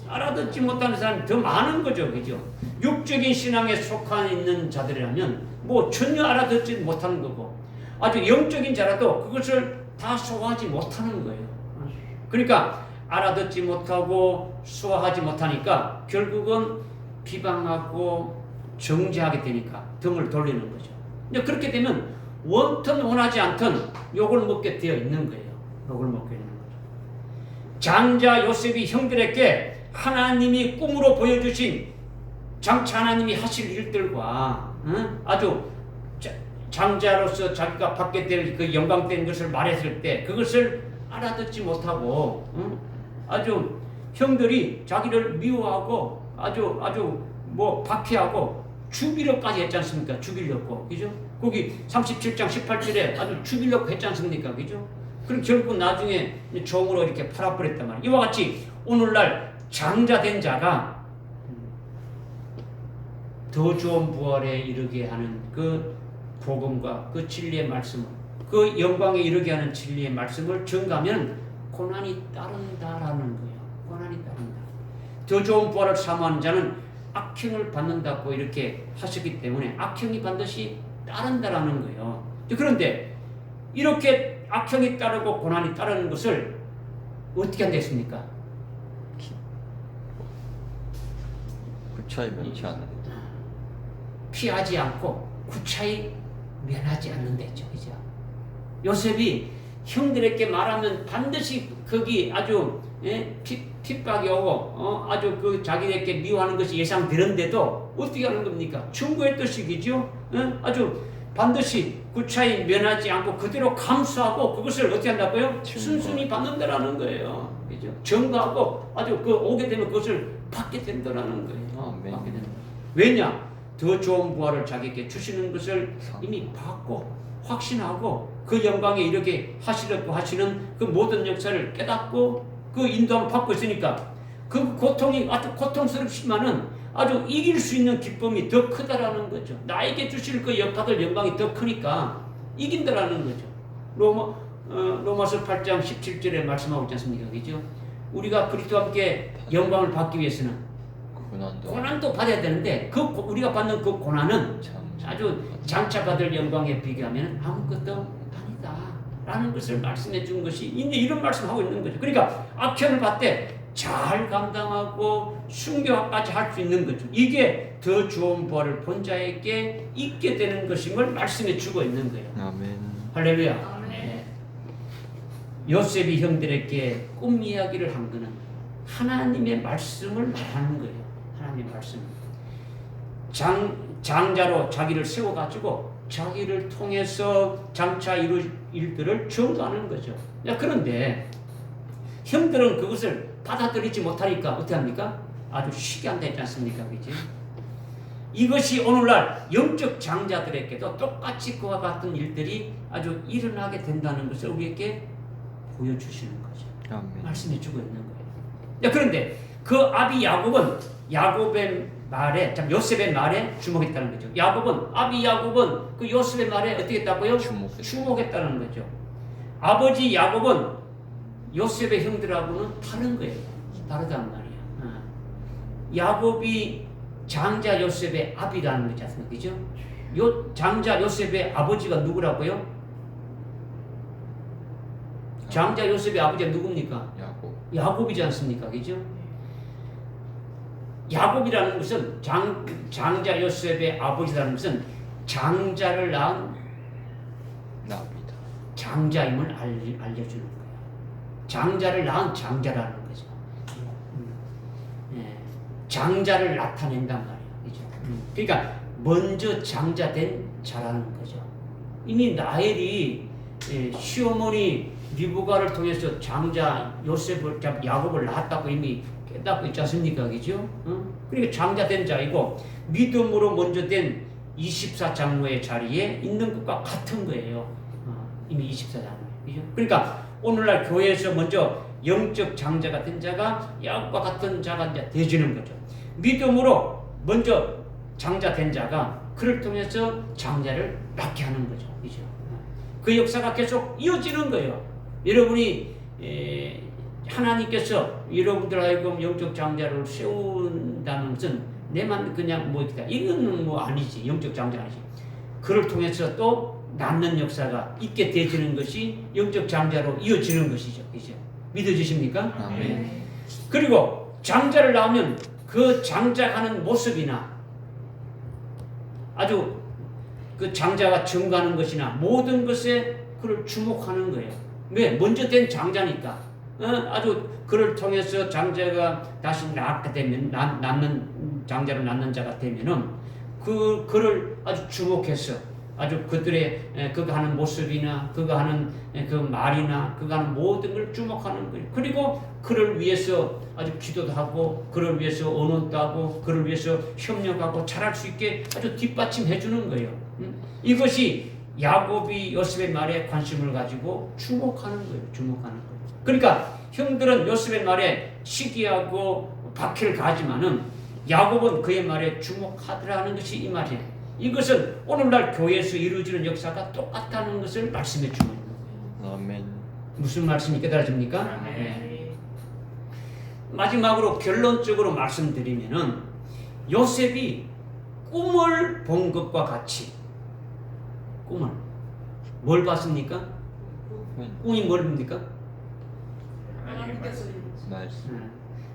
알아듣지 못하는 사람이 더 많은 거죠, 그죠? 육적인 신앙에 속한 있는 자들이라면 뭐 전혀 알아듣지 못하는 거고, 아주 영적인 자라도 그것을 다 소화하지 못하는 거예요. 그러니까 알아듣지 못하고 소화하지 못하니까 결국은 비방하고 정죄하게 되니까 등을 돌리는 거죠. 근데 그렇게 되면 원튼 원하지 않든 욕을 먹게 되어 있는 거예요. 욕을 먹게 되는 거죠. 장자 요셉이 형들에게 하나님이 꿈으로 보여주신 장차 하나님이 하실 일들과 아주 장자로서 자기가 받게 될 그 영광된 것을 말했을 때 그것을 알아듣지 못하고 아주 형들이 자기를 미워하고 아주 박해하고 죽이려까지 했지 않습니까? 죽이려고, 그죠? 거기 37장 18절에 아주 죽이려고 했지 않습니까? 그죠? 그럼 결국 나중에 종으로 이렇게 팔아버렸단 말이에요. 이와 같이 오늘날 장자된 자가 더 좋은 부활에 이르게 하는 그 복음과 그 진리의 말씀을, 그 영광에 이르게 하는 진리의 말씀을 전가하면 고난이 따른다라는 거예요. 고난이 따른다. 더 좋은 부활을 사모하는 자는 악행을 받는다고 이렇게 하셨기 때문에 악행이 반드시 따른다라는 거예요. 그런데 이렇게 악행이 따르고 고난이 따르는 것을 어떻게 한다 했습니까? 구차히 면치 않는. 피하지 않고 구차히 면하지 않는다 했죠. 그죠? 요셉이 형들에게 말하면 반드시 거기 아주 핍박이 오고 아주 그 자기에게 미워하는 것이 예상되는데도 어떻게 하는 겁니까? 충고했듯이 그죠? 아주 반드시 구차히 면하지 않고 그대로 감수하고 그것을 어떻게 한다고요? 순순히 받는다라는 거예요. 그죠? 증거하고 아주 그 오게 되면 그것을 받게 된다라는 거예요. 받게 된다. 왜냐? 더 좋은 부활을 자기에게 주시는 것을 이미 받고 확신하고 그 영광에 이르게 하시려고 하시는 그 모든 역사를 깨닫고 그 인도함을 받고 있으니까 그 고통이 아주 고통스럽지만은 아주 이길 수 있는 기쁨이 더 크다라는 거죠. 나에게 주실 그 역사들 영광이 더 크니까 이긴다라는 거죠. 로마서 8장 17절에 말씀하고 있지 않습니까? 그죠? 우리가 그리스도와 함께 영광을 받기 위해서는 고난도 받아야 되는데 우리가 받는 그 고난은 아주 장차 받을 영광에 비교하면 아무것도 아니다 라는 것을 말씀해 준 것이 이제 이런 말씀을 하고 있는 거죠. 그러니까 악현을 받되 잘 감당하고 순교까지 할 수 있는 거죠. 이게 더 좋은 부활을 본 자에게 있게 되는 것임을 말씀해 주고 있는 거예요. 아멘. 할렐루야. 아멘. 네. 요셉이 형들에게 꿈 이야기를 한 거는 하나님의 말씀을 말하는 거예요. 하나님의 말씀. 장자로 자기를 세워가지고 자기를 통해서 장차 이룰 일들을 전가하는 거죠. 그런데 형들은 그것을 받아들이지 못하니까 어떻게 합니까? 아주 쉽게 한다 했지 않습니까? 그지? 이것이 오늘날 영적 장자들에게도 똑같이 그와 같은 일들이 아주 일어나게 된다는 것을 우리에게 보여주시는 거죠. 아멘. 말씀해 주고 있는 거예요. 그런데 그 아비 야곱은 야곱의 말에, 참 요셉의 말에 주목했다는 거죠. 아비 야곱은 그 요셉의 말에 어떻게 했다고요? 주목했다는 거죠. 아버지 야곱은 요셉의 형들하고는 다른 거예요. 다르단 말이야. 야곱이 장자 요셉의 아비라는 거지 않습니까? 그죠? 장자 요셉의 아버지가 누구라고요? 장자 요셉의 아버지가 누굽니까? 야곱이지 않습니까? 그죠? 야곱이라는 것은 장자 요셉의 아버지라는 것은 장자를 낳은 나비다. 장자임을 알려주는 거예요. 장자를 낳은 장자라는 거죠. 장자를 나타낸단 말이에요. 그죠? 그러니까 먼저 장자된 자라는 거죠. 이미 라헬이 시어머니 리브가를 통해서 장자 요셉을 야곱을 낳았다고 이미 깨닫고 있지 않습니까? 그죠? 그러니까 장자된 자이고 믿음으로 먼저 된 24장로의 자리에 있는 것과 같은 거예요. 이미 24장로. 그죠? 그러니까 오늘날 교회에서 먼저 영적 장자가 된 자가 야곱과 같은 자가 이제 되지는 거죠. 믿음으로 먼저 장자된 자가 그를 통해서 장자를 낳게 하는 거죠. 그죠? 그 역사가 계속 이어지는 거예요. 여러분이 하나님께서 여러분들 하여금 영적 장자를 세운다는 것은 내만 그냥 뭐 있다 이건 뭐 아니지. 영적 장자 아니지. 그를 통해서 또 낳는 역사가 있게 되지는 것이 영적 장자로 이어지는 것이죠. 그죠? 믿어지십니까? 아멘. 그리고 장자를 낳으면 그 장자가는 모습이나 아주 그 장자가 증가하는 것이나 모든 것에 그를 주목하는 거예요. 왜? 먼저 된 장자니까. 아주 그를 통해서 장자가 다시 낳게 되면 낳는 장자로 낳는 자가 되면은 그를 아주 주목해서 아주 그들의 그가 하는 모습이나 그가 하는 그 말이나 그가 하는 모든 걸 주목하는 거예요. 그리고 그를 위해서 아주 기도도 하고 그를 위해서 언어도 하고 그를 위해서 협력하고 잘할 수 있게 아주 뒷받침해 주는 거예요. 이것이 야곱이 요셉의 말에 관심을 가지고 주목하는 거예요. 주목하는 거예요. 그러니까 형들은 요셉의 말에 시기하고 박해를 가지만은 야곱은 그의 말에 주목하더라는 것이 이 말이에요. 이것은 오늘날 교회에서 이루어지는 역사가 똑같다는 것을 말씀해 주고 있는 거예요. 아멘. 무슨 말씀이 깨달아집니까? 네. 마지막으로 결론적으로 말씀드리면은 요셉이 꿈을 본 것과 같이 꿈을 뭘 봤습니까? 꿈이 뭡니까? 하나님께서 말씀.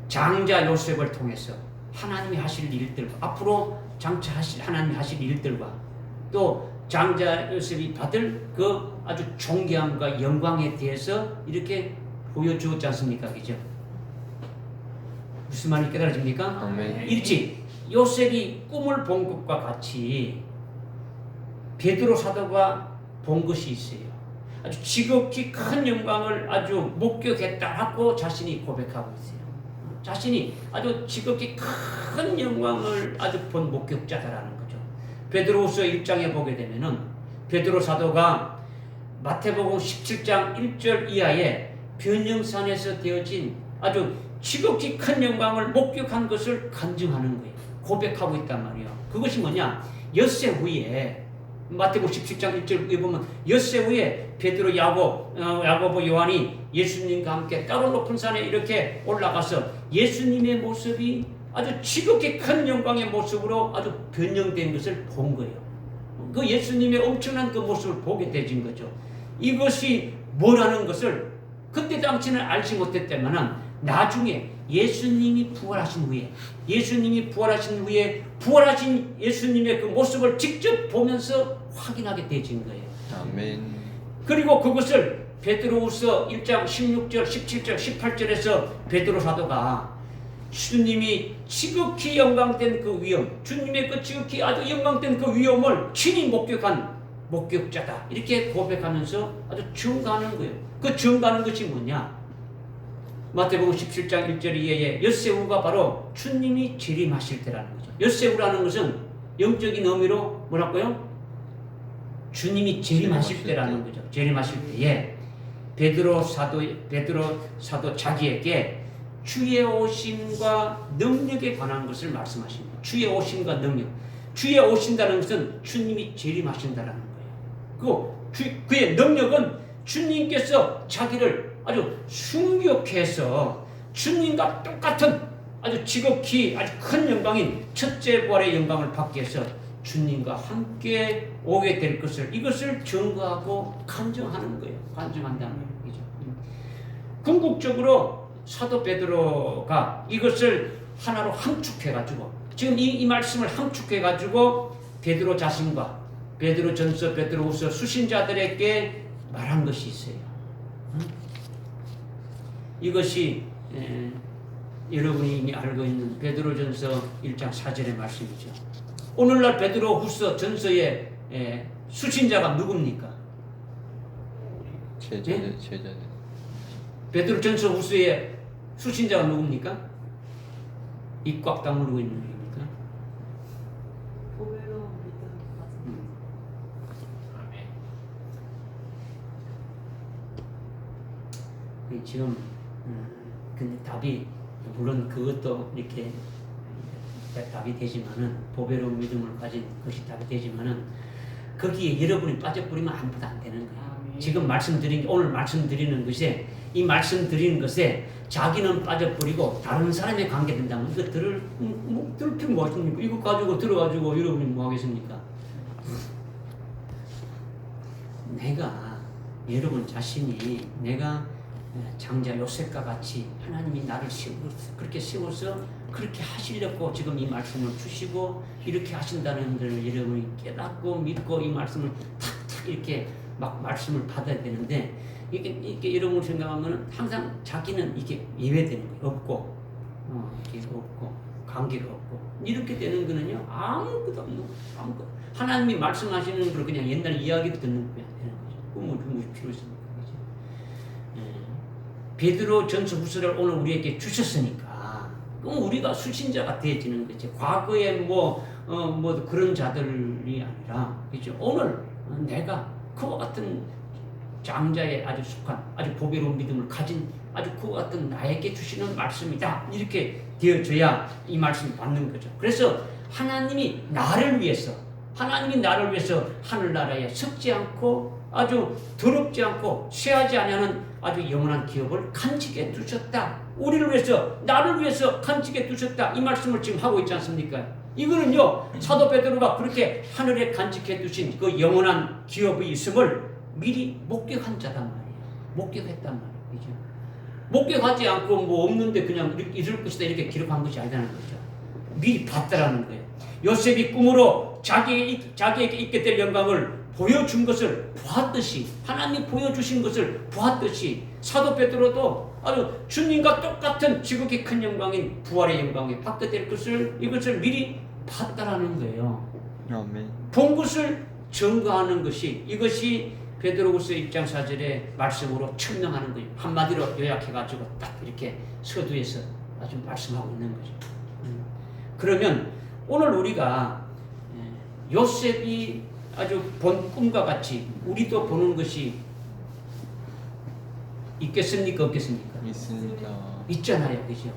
장자 요셉을 통해서 하나님이 하실 일들, 앞으로 장차 하나님이 하실 일들과 또 장자 요셉이 받을 그 아주 존귀함과 영광에 대해서 이렇게 보여주었지 않습니까? 그죠? 무슨 말이 깨달아집니까? 아멘. 이렇지 요셉이 꿈을 본 것과 같이 베드로 사도가 본 것이 있어요. 아주 지극히 큰 영광을 아주 목격했다고 자신이 고백하고 있어요. 자신이 아주 지극히 큰 영광을 아주 본 목격자다라는 거죠. 베드로후서 1장에 보게 되면은 베드로 사도가 마태복음 17장 1절 이하에 변형산에서 되어진 아주 지극히 큰 영광을 목격한 것을 간증하는 거예요. 고백하고 있단 말이에요. 그것이 뭐냐? 엿새 후에 마태복음 17장 1절에 보면 엿새 후에 베드로 야고보 요한이 예수님과 함께 따로 높은 산에 이렇게 올라가서 예수님의 모습이 아주 지극히 큰 영광의 모습으로 아주 변형된 것을 본 거예요. 그 예수님의 엄청난 그 모습을 보게 되진 거죠. 이것이 뭐라는 것을 그때 당시는 알지 못했다면은 나중에 예수님이 부활하신 후에 부활하신 예수님의 그 모습을 직접 보면서 확인하게 되진 거예요. 아멘. 그리고 그것을 베드로후서 1장 16절, 17절, 18절에서 베드로 사도가 주님이 지극히 영광된 그 위엄, 주님의 그 지극히 아주 영광된 그 위엄을 친히 목격한 목격자다 이렇게 고백하면서 아주 증거하는 거예요. 그 증거하는 것이 뭐냐? 마태복음 17장 1절 이하에 엿새우가 바로 주님이 재림하실 때라는 거죠. 엿새우라는 것은 영적인 의미로 뭐라고요? 주님이 재림하실 때라는 거죠. 재림하실 때에 베드로 사도 자기에게 주의 오심과 능력에 관한 것을 말씀하십니다. 주의 오심과 능력. 주의 오신다는 것은 주님이 재림하신다라는 거예요. 그의 능력은 주님께서 자기를 아주 순교해서 주님과 똑같은 아주 지극히 아주 큰 영광인 첫째 부활의 영광을 받기 위해서 주님과 함께 오게 될 것을 이것을 증거하고 간증하는 거예요. 간증한다는 거죠. 궁극적으로 사도 베드로가 이것을 하나로 함축해가지고 지금 이 말씀을 함축해가지고 베드로 자신과 베드로전서, 베드로후서 수신자들에게 말한 것이 있어요. 이것이 여러분이 이미 알고 있는 베드로전서 1장 4절의 말씀이죠. 오늘날 베드로후서 전서의 수신자가 누굽니까? 제자들. 베드로전서 후서의 수신자가 누굽니까? 입 꽉 다물고 있는 겁니까? 지금 근데 답이 물론 그것도 이렇게 답이 되지만은 보배로운 믿음을 가진 것이 답이 되지만은 거기에 여러분이 빠져버리면 아무것도 안 되는 거예요. 지금 오늘 말씀드리는 것에 이 말씀드리는 것에 자기는 빠져버리고 다른 사람에 관계된다면 이거 들을 필요 뭐 하십니까? 이거 가지고 들어가지고 여러분이 뭐 하겠습니까? 내가 여러분 자신이 내가 장자 요셉과 같이 하나님이 나를 그렇게 세워서 그렇게 하시려고 지금 이 말씀을 주시고 이렇게 하신다는 것을 여러분이 깨닫고 믿고 이 말씀을 탁탁 이렇게 막 말씀을 받아야 되는데 이게 여러분 생각하면 항상 자기는 이게 예외되는 거예요. 없고 이게 없고 관계가 없고 이렇게 되는 거는요 아무것도 없는 아무것도 하나님이 말씀하시는 걸 그냥 옛날 이야기도 듣는 거야 되는 거죠. 그뭐 필요 있습니까? 베드로 전서 후서를 오늘 우리에게 주셨으니까 그럼 우리가 수신자가 되어지는 거죠. 과거에 뭐 그런 자들이 아니라 그죠. 오늘 내가 그와 같은 장자에 아주 속한 아주 보배로운 믿음을 가진 아주 그와 같은 나에게 주시는 말씀이다. 이렇게 되어져야 이 말씀을 받는 거죠. 그래서 하나님이 나를 위해서 하늘나라에 섞지 않고 아주 더럽지 않고 쇠하지 아니하는 아주 영원한 기업을 간직해 두셨다. 우리를 위해서 나를 위해서 간직해 두셨다. 이 말씀을 지금 하고 있지 않습니까? 이거는요 사도 베드로가 그렇게 하늘에 간직해 두신 그 영원한 기업이 있음을 미리 목격한 자단 말이에요. 목격했단 말이에요. 그죠? 목격하지 않고 뭐 없는데 그냥 이럴 것이다 이렇게 기록한 것이 아니라는 거죠. 미리 봤다라는 거예요. 요셉이 꿈으로 자기에게 있게 될 영광을 보여준 것을 보았듯이 하나님이 보여주신 것을 보았듯이 사도 베드로도 아주 주님과 똑같은 지극히 큰 영광인 부활의 영광에 받게 될 것을 이것을 미리 봤다라는 거예요. 아멘. 본 것을 증거하는 것이 이것이 베드로후서 1장 4절의 말씀으로 증명하는 거예요. 한마디로 요약해가지고 딱 이렇게 서두에서 아주 말씀하고 있는 거죠. 그러면 오늘 우리가 요셉이 아주 본 꿈과 같이 우리도 보는 것이 있겠습니까? 없겠습니까? 있습니다. 있잖아요. 그죠?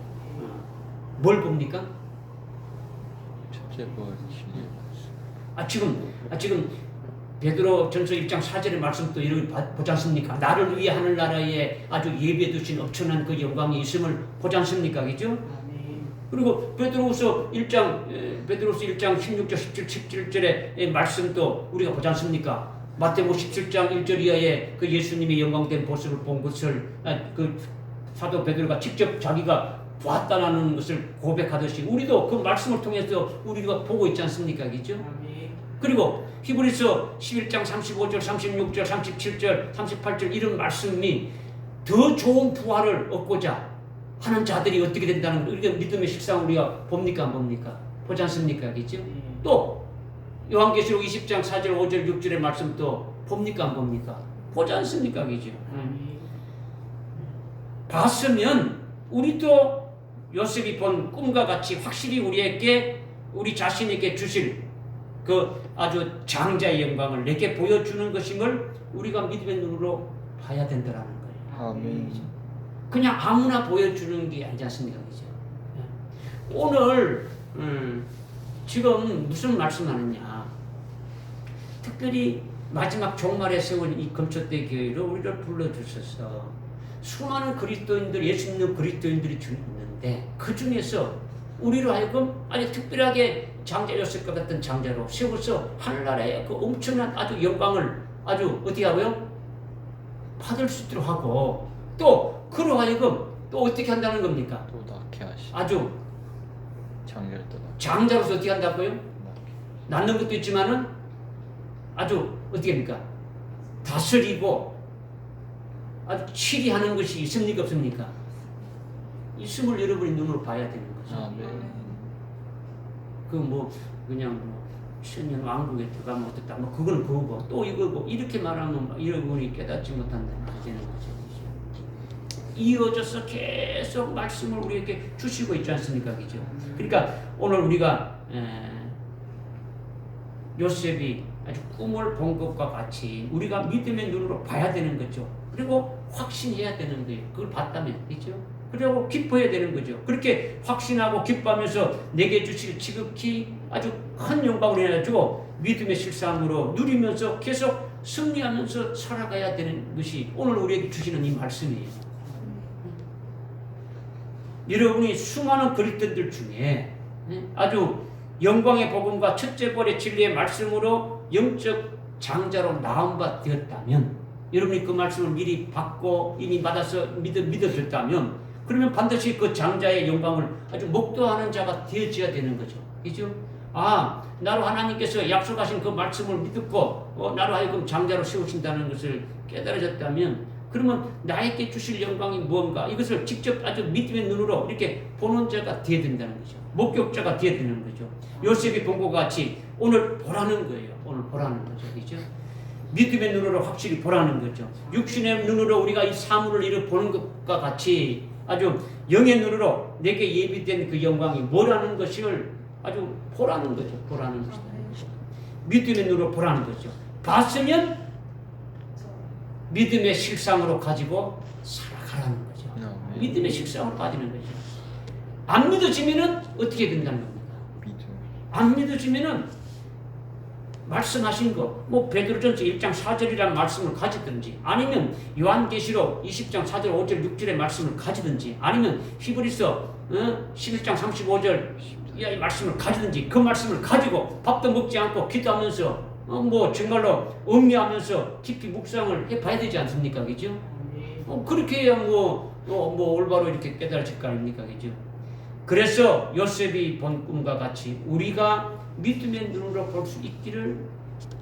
뭘 봅니까? 첫째 부활 진리. 지금 베드로 전서 1장 4절의 말씀도 이렇게 보지 않습니까? 나를 위해 하늘나라에 아주 예비해 두신 엄청난 그 영광이 있음을 보지 않습니까? 그죠? 그리고 베드로후서 1장 16절 17절의 말씀도 우리가 보지 않습니까? 마태복음 17장 1절 이하에 그 예수님의 영광된 모습을 본 것을 그 사도 베드로가 직접 자기가 보았다라는 것을 고백하듯이 우리도 그 말씀을 통해서 우리가 보고 있지 않습니까? 그죠? 그리고 히브리서 11장 35절, 36절, 37절, 38절 이런 말씀이 더 좋은 부활을 얻고자 하는 자들이 어떻게 된다는 걸 우리가 믿음의 실상 우리가 봅니까 안 봅니까? 보지 않습니까? 그죠? 또 요한계시록 20장 4절, 5절, 6절의 말씀도 봅니까 안 봅니까? 보지 않습니까? 그죠? 봤으면 우리도 요셉이 본 꿈과 같이 확실히 우리에게 우리 자신에게 주실 그 아주 장자의 영광을 내게 보여주는 것임을 우리가 믿음의 눈으로 봐야 된다는 거예요. 아멘. 그냥 아무나 보여주는 게 아니지 않습니까? 그죠? 오늘 지금 무슨 말씀하느냐? 특별히 마지막 종말에 세운 이 금초대 교회를 우리를 불러주셔서 수많은 그리스도인들, 예수 믿는 그리스도인들이 있는데 그 중에서 우리로 하여금 아주 특별하게 장자 요셉과 같은 장자로 세워서 하늘나라의 그 엄청난 아주 영광을 아주 어떻게 하고요? 받을 수 있도록 하고 또 그로 하여금 또 어떻게 한다는 겁니까? 또 낳게 하시. 아주 장렬 또 낳게. 장자로서 어떻게 한다고요? 낳는 것도 있지만은 아주 어떻게 합니까? 다스리고 아주 치리하는 것이 있습니까 없습니까? 있음을 여러분이 눈으로 봐야 되는 거죠. 아멘. 그 뭐 그냥 뭐 천년 왕국에 들어가면 어떻다 뭐 그거는 그거고 또 이거고 이렇게 말하면 여러분이 깨닫지 못한다는 게 되는 거죠. 이어져서 계속 말씀을 우리에게 주시고 있지 않습니까? 그죠? 그러니까 오늘 우리가 요셉이 아주 꿈을 본 것과 같이 우리가 믿음의 눈으로 봐야 되는 거죠. 그리고 확신해야 되는 거예요. 그걸 봤다면, 그죠? 그리고 기뻐해야 되는 거죠. 그렇게 확신하고 기뻐하면서 내게 주실 지극히 아주 큰 영광을 해가지고 믿음의 실상으로 누리면서 계속 승리하면서 살아가야 되는 것이 오늘 우리에게 주시는 이 말씀이에요. 여러분이 수많은 그리스도인들 중에 아주 영광의 복음과 첫째 벌의 진리의 말씀으로 영적 장자로 나온 바 되었다면 여러분이 그 말씀을 미리 받고 이미 받아서 믿어줬다면 그러면 반드시 그 장자의 영광을 아주 목도하는 자가 되어져야 되는 거죠. 그죠? 아, 나로 하나님께서 약속하신 그 말씀을 믿고 나로 하여금 장자로 세우신다는 것을 깨달아졌다면 그러면 나에게 주실 영광이 무언가 이것을 직접 아주 믿음의 눈으로 이렇게 보는 자가 되어야 된다는 거죠. 목격자가 되어야 되는 거죠. 요셉이 본 것 같이 오늘 보라는 거예요. 오늘 보라는 거죠. 그죠? 믿음의 눈으로 확실히 보라는 거죠. 육신의 눈으로 우리가 이 사물을 이렇게 보는 것과 같이 아주 영의 눈으로 내게 예비된 그 영광이 뭐라는 것을 아주 보라는 거죠. 보라는 것이다. 믿음의 눈으로 보라는 거죠. 봤으면 믿음의 실상으로 가지고 살아가라는 거죠. 믿음의 실상으로 가지는 거죠. 안 믿어지면은 어떻게 된다는 겁니까? 안 믿어지면은 말씀하신 거, 뭐 베드로전서 1장 4절이라는 말씀을 가지든지, 아니면 요한계시록 20장 4절, 5절, 6절의 말씀을 가지든지, 아니면 히브리서 11장 35절 이 말씀을 가지든지, 그 말씀을 가지고 밥도 먹지 않고 기도하면서 뭐 정말로 음미하면서 깊이 묵상을 해봐야 되지 않습니까, 그죠? 그렇게 해야 뭐 올바로 이렇게 깨달아질 거 아닙니까, 그죠? 그래서 요셉이 본 꿈과 같이 우리가 믿음의 눈으로 볼 수 있기를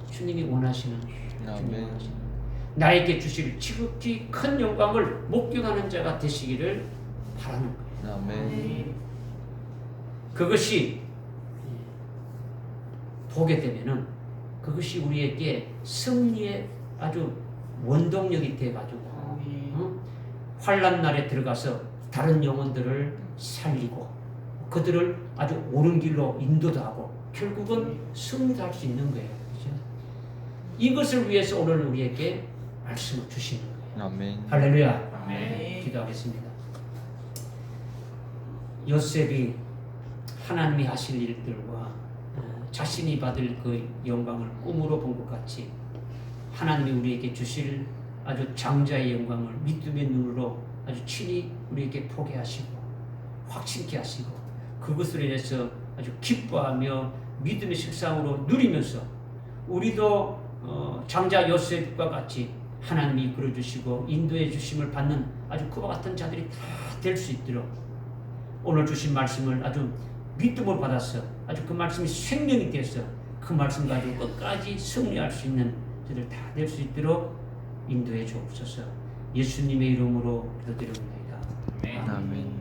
주님이 원하시는 주님이 원하시는 나에게 주실 지극히 큰 영광을 목격하는 자가 되시기를 바라는 거예요. 아멘. 그것이 보게 되면은 그것이 우리에게 승리의 아주 원동력이 돼가지고 환난 날에 들어가서 다른 영혼들을 살리고 그들을 아주 옳은 길로 인도도 하고 결국은 승리도 할 수 있는 거예요. 그렇죠? 이것을 위해서 오늘 우리에게 말씀을 주시는 거예요. 아멘. 할렐루야. 아멘. 기도하겠습니다. 요셉이 하나님이 하실 일들과 자신이 받을 그 영광을 꿈으로 본 것 같이 하나님이 우리에게 주실 아주 장자의 영광을 믿음의 눈으로 아주 친히 우리에게 보게 하시고 확신케 하시고 그것으로 인해서 아주 기뻐하며 믿음의 색상으로 누리면서 우리도 장자 요셉과 같이 하나님이 이끌어 주시고 인도해 주심을 받는 아주 그와 같은 자들이 다 될 수 있도록 오늘 주신 말씀을 아주 믿음으로 받아서 아주 그 말씀이 생명이 되어서 그 말씀 가지고 끝까지 승리할 수 있는 저들 다 될 수 있도록 인도해 주옵소서. 예수님의 이름으로 기도드립니다. 아멘.